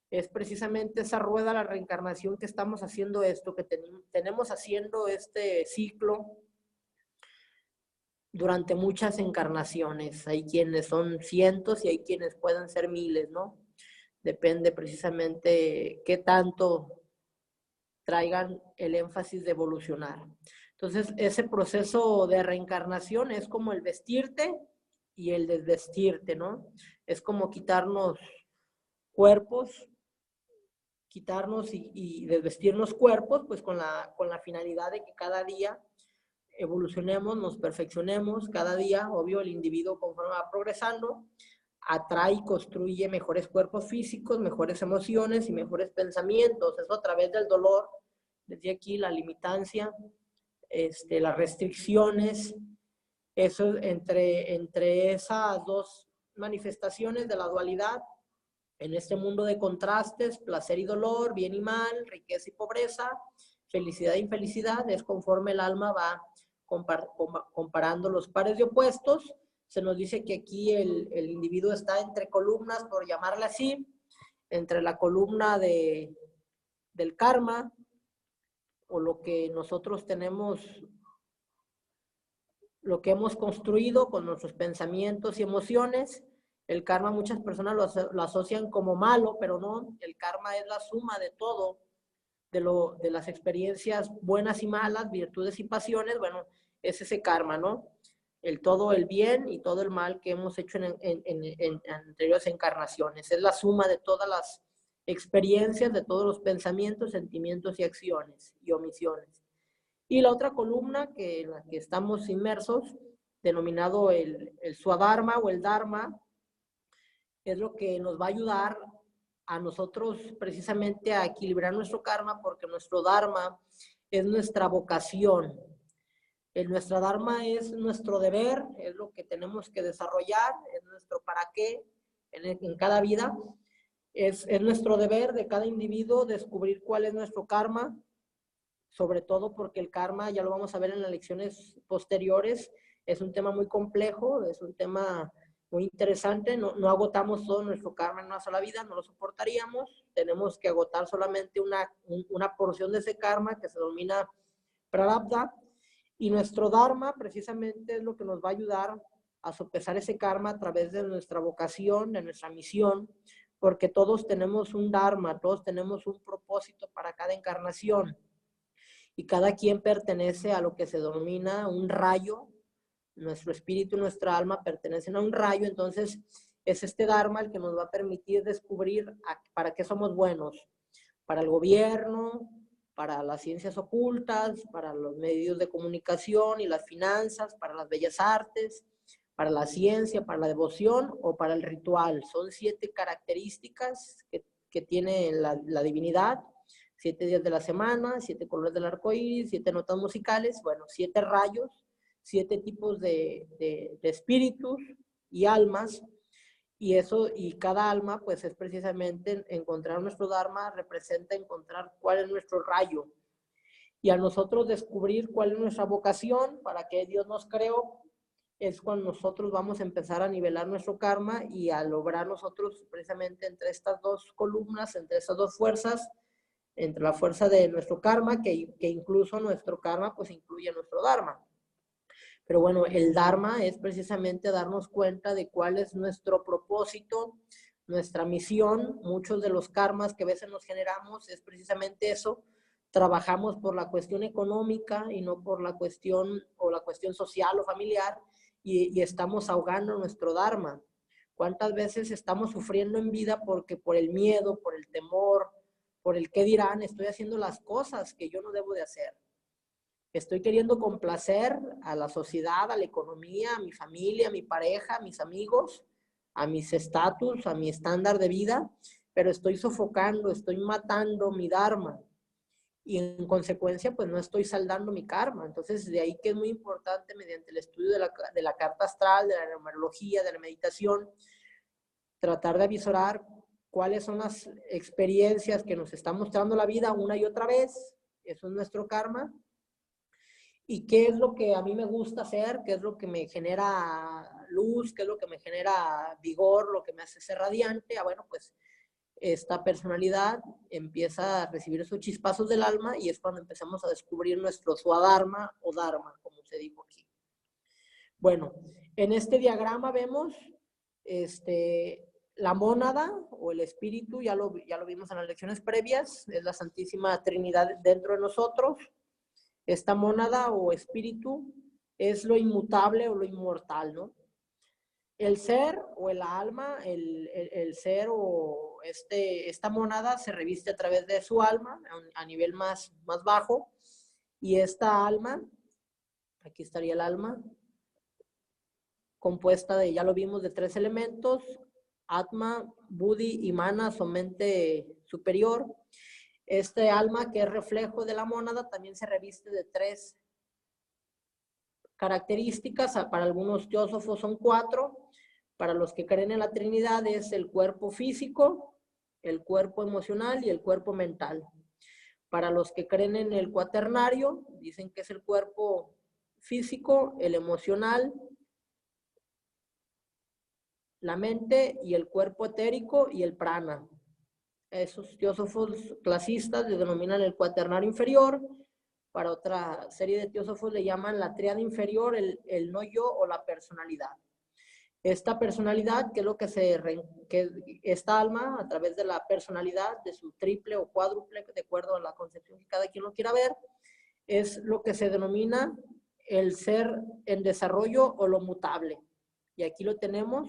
es precisamente esa rueda de la reencarnación que estamos haciendo esto, que tenemos haciendo este ciclo durante muchas encarnaciones. Hay quienes son cientos y hay quienes pueden ser miles, ¿no? Depende precisamente qué tanto traigan el énfasis de evolucionar. Entonces, ese proceso de reencarnación es como el vestirte y el desvestirte, ¿no? Es como quitarnos cuerpos, quitarnos y desvestirnos cuerpos, pues con la finalidad de que cada día evolucionemos, nos perfeccionemos, cada día, obvio, el individuo conforme va progresando, atrae y construye mejores cuerpos físicos, mejores emociones y mejores pensamientos. Eso a través del dolor, desde aquí la limitancia, las restricciones, eso entre esas dos manifestaciones de la dualidad, en este mundo de contrastes, placer y dolor, bien y mal, riqueza y pobreza, felicidad e infelicidad, es conforme el alma va comparando los pares de opuestos. Se nos dice que aquí el individuo está entre columnas, por llamarla así, entre la columna del karma, o lo que nosotros tenemos, lo que hemos construido con nuestros pensamientos y emociones. El karma muchas personas lo asocian como malo, pero no, el karma es la suma de todo, de las experiencias buenas y malas, virtudes y pasiones. Bueno, es ese karma, ¿no? Todo el bien y todo el mal que hemos hecho en anteriores encarnaciones. Es la suma de todas las experiencias, de todos los pensamientos, sentimientos y acciones y omisiones. Y la otra columna en la que estamos inmersos, denominado el Swadharma o el Dharma, es lo que nos va a ayudar a nosotros precisamente a equilibrar nuestro karma, porque nuestro Dharma es nuestra vocación. Nuestra Dharma es nuestro deber, es lo que tenemos que desarrollar, es nuestro para qué en cada vida. Es nuestro deber de cada individuo descubrir cuál es nuestro karma, sobre todo porque el karma, ya lo vamos a ver en las lecciones posteriores, es un tema muy complejo, es un tema muy interesante. No agotamos todo nuestro karma en una sola vida, no lo soportaríamos. Tenemos que agotar solamente una porción de ese karma que se denomina prarabdha, y nuestro dharma precisamente es lo que nos va a ayudar a sopesar ese karma a través de nuestra vocación, de nuestra misión, porque todos tenemos un dharma, todos tenemos un propósito para cada encarnación, y cada quien pertenece a lo que se denomina un rayo nuestro espíritu y nuestra alma pertenecen a un rayo, entonces es este Dharma el que nos va a permitir descubrir para qué somos buenos, para el gobierno, para las ciencias ocultas, para los medios de comunicación y las finanzas, para las bellas artes, para la ciencia, para la devoción o para el ritual. Son 7 características que tiene la divinidad, 7 días de la semana, 7 colores del arco iris, 7 notas musicales, bueno, 7 rayos, 7 tipos de espíritus y almas, y cada alma pues es precisamente encontrar nuestro Dharma, representa encontrar cuál es nuestro rayo, y a nosotros descubrir cuál es nuestra vocación, para qué Dios nos creó, es cuando nosotros vamos a empezar a nivelar nuestro karma y a lograr nosotros precisamente entre estas 2 columnas, entre estas 2 fuerzas, entre la fuerza de nuestro karma, que incluso nuestro karma pues incluye nuestro Dharma. Pero bueno, el Dharma es precisamente darnos cuenta de cuál es nuestro propósito, nuestra misión. Muchos de los karmas que a veces nos generamos es precisamente eso. Trabajamos por la cuestión económica y no por la cuestión social o familiar, y estamos ahogando nuestro Dharma. ¿Cuántas veces estamos sufriendo en vida porque por el miedo, por el temor, por el qué dirán, estoy haciendo las cosas que yo no debo de hacer? Estoy queriendo complacer a la sociedad, a la economía, a mi familia, a mi pareja, a mis amigos, a mis estatus, a mi estándar de vida, pero estoy sofocando, estoy matando mi Dharma. Y en consecuencia, pues no estoy saldando mi karma. Entonces, de ahí que es muy importante, mediante el estudio de la carta astral, de la numerología, de la meditación, tratar de avisorar cuáles son las experiencias que nos está mostrando la vida una y otra vez. Eso es nuestro karma. Y qué es lo que a mí me gusta hacer, qué es lo que me genera luz, qué es lo que me genera vigor, lo que me hace ser radiante. Bueno, pues esta personalidad empieza a recibir esos chispazos del alma, y es cuando empezamos a descubrir nuestro Swadharma o Dharma, como se dijo aquí. Bueno, en este diagrama vemos la mónada o el espíritu, ya lo vimos en las lecciones previas, es la Santísima Trinidad dentro de nosotros. Esta mónada o espíritu es lo inmutable o lo inmortal, ¿no? El ser o el alma, el ser o esta mónada se reviste a través de su alma a nivel más bajo, y esta alma, aquí estaría el alma, compuesta de, ya lo vimos, de 3 elementos: Atma, Buddhi y Mana, su mente superior. Este alma, que es reflejo de la mónada, también se reviste de 3 características. Para algunos teósofos son 4. Para los que creen en la Trinidad es el cuerpo físico, el cuerpo emocional y el cuerpo mental. Para los que creen en el cuaternario, dicen que es el cuerpo físico, el emocional, la mente y el cuerpo etérico y el prana. Esos teósofos clasistas le denominan el cuaternario inferior. Para otra serie de teósofos le llaman la tríada inferior, el no yo o la personalidad. Esta personalidad, que es lo que esta alma, a través de la personalidad, de su triple o cuádruple, de acuerdo a la concepción que cada quien lo quiera ver, es lo que se denomina el ser en desarrollo o lo mutable. Y aquí lo tenemos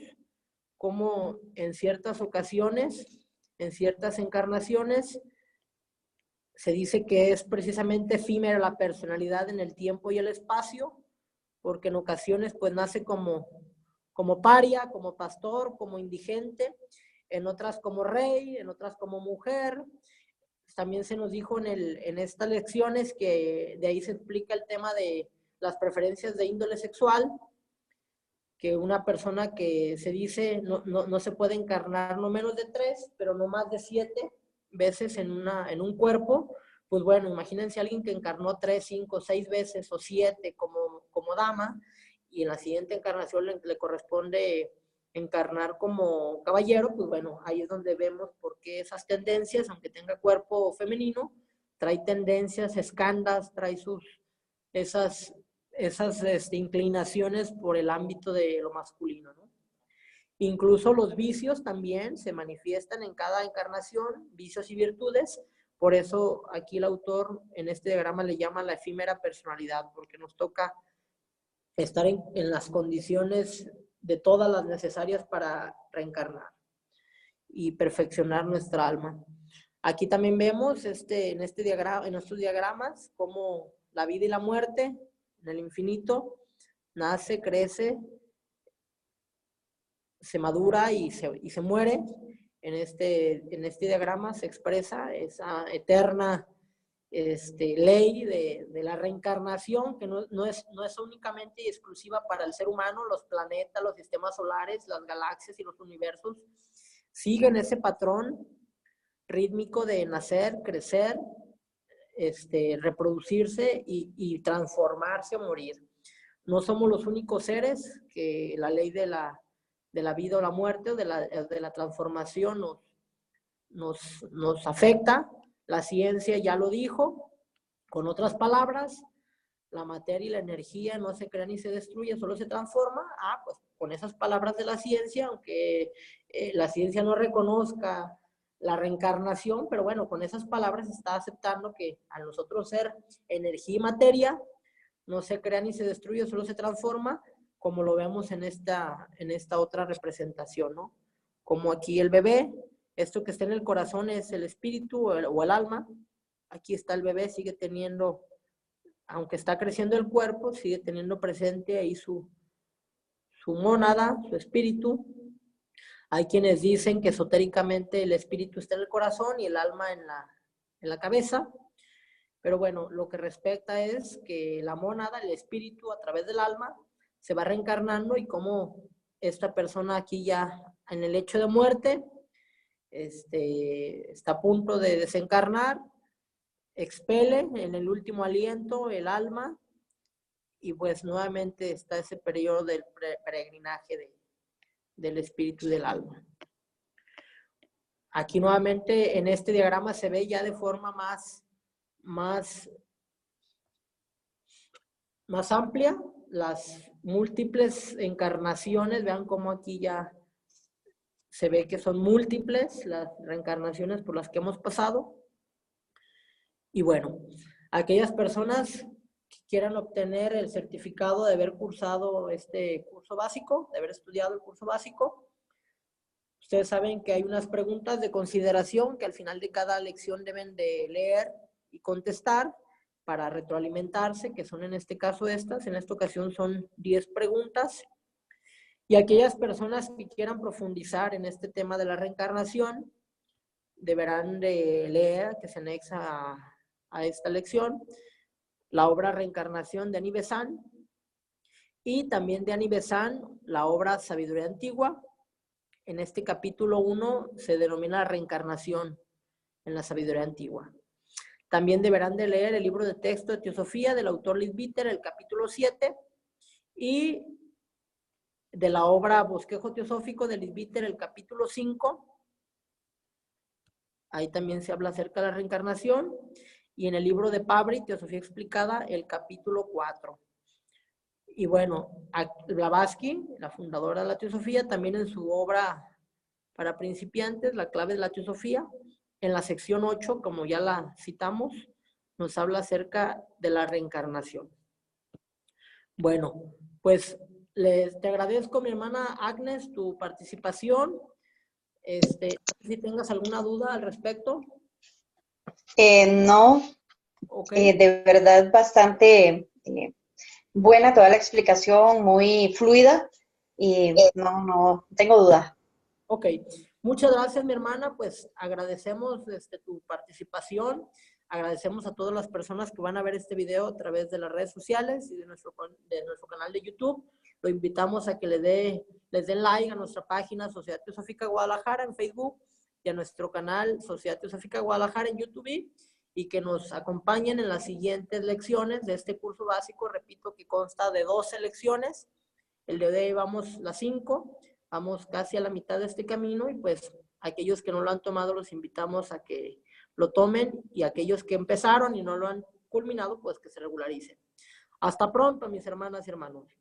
como en ciertas ocasiones, en ciertas encarnaciones, se dice que es precisamente efímera la personalidad en el tiempo y el espacio, porque en ocasiones pues nace como paria, como pastor, como indigente, en otras como rey, en otras como mujer. También se nos dijo en estas lecciones que de ahí se explica el tema de las preferencias de índole sexual, que una persona que se dice no se puede encarnar no menos de 3, pero no más de 7 veces en un cuerpo. Pues bueno, imagínense a alguien que encarnó 3, 5, 6 veces o 7 como dama, y en la siguiente encarnación le corresponde encarnar como caballero. Pues bueno, ahí es donde vemos por qué esas tendencias, aunque tenga cuerpo femenino, trae tendencias, escandas, trae esas inclinaciones por el ámbito de lo masculino, ¿no? Incluso los vicios también se manifiestan en cada encarnación, vicios y virtudes. Por eso aquí el autor en este diagrama le llama la efímera personalidad, porque nos toca estar en las condiciones de todas las necesarias para reencarnar y perfeccionar nuestra alma. Aquí también vemos en estos diagramas cómo la vida y la muerte en el infinito nace, crece, se madura y se muere. En este diagrama se expresa esa eterna ley de la reencarnación, que no es únicamente y exclusiva para el ser humano. Los planetas, los sistemas solares, las galaxias y los universos siguen ese patrón rítmico de nacer, crecer, reproducirse y transformarse o morir. No somos los únicos seres que la ley de la vida o la muerte o de la transformación nos afecta. La ciencia ya lo dijo. Con otras palabras, la materia y la energía no se crea ni se destruye, solo se transforma. Pues con esas palabras de la ciencia, aunque la ciencia no reconozca la reencarnación, pero bueno, con esas palabras está aceptando que al nosotros ser energía y materia, no se crea ni se destruye, solo se transforma, como lo vemos en esta otra representación, ¿no? Como aquí el bebé, esto que está en el corazón es el espíritu o el alma. Aquí está el bebé, sigue teniendo, aunque está creciendo el cuerpo, sigue teniendo presente ahí su mónada, su espíritu. Hay quienes dicen que esotéricamente el espíritu está en el corazón y el alma en la cabeza. Pero bueno, lo que respecta es que la mónada, el espíritu a través del alma, se va reencarnando y como esta persona aquí ya en el lecho de muerte, está a punto de desencarnar, expele en el último aliento el alma y pues nuevamente está ese periodo del peregrinaje del espíritu y del alma. Aquí nuevamente en este diagrama se ve ya de forma más amplia las múltiples encarnaciones. Vean cómo aquí ya se ve que son múltiples las reencarnaciones por las que hemos pasado. Y bueno, aquellas personas que quieran obtener el certificado de haber cursado este curso básico, de haber estudiado el curso básico, ustedes saben que hay unas preguntas de consideración que al final de cada lección deben de leer y contestar para retroalimentarse, que son en este caso estas. En esta ocasión son 10 preguntas. Y aquellas personas que quieran profundizar en este tema de la reencarnación deberán de leer, que se anexa a esta lección, la obra Reencarnación de Annie Besant y también de Annie Besant la obra Sabiduría Antigua. En este capítulo 1 se denomina Reencarnación en la Sabiduría Antigua. También deberán de leer el libro de texto de Teosofía del autor Leadbeater, el capítulo 7, y de la obra Bosquejo Teosófico de Leadbeater, el capítulo 5. Ahí también se habla acerca de la reencarnación. Y en el libro de Pabri, Teosofía Explicada, el capítulo 4. Y bueno, Blavatsky, la fundadora de la Teosofía, también en su obra para principiantes, La clave de la Teosofía, en la sección 8, como ya la citamos, nos habla acerca de la reencarnación. Bueno, pues te agradezco, mi hermana Agnes, tu participación. Si tengas alguna duda al respecto. No, Okay. De verdad bastante buena toda la explicación, muy fluida y no tengo duda. Ok, muchas gracias, mi hermana. Pues agradecemos tu participación. Agradecemos a todas las personas que van a ver este video a través de las redes sociales y de nuestro canal de YouTube. Lo invitamos a que les den like a nuestra página Sociedad Teosófica Guadalajara en Facebook y a nuestro canal Sociedad Teosófica Guadalajara en YouTube, y que nos acompañen en las siguientes lecciones de este curso básico. Repito que consta de 12 lecciones. El de hoy vamos las 5. Vamos casi a la mitad de este camino y pues aquellos que no lo han tomado los invitamos a que lo tomen, y aquellos que empezaron y no lo han culminado pues que se regularicen. Hasta pronto, mis hermanas y hermanos.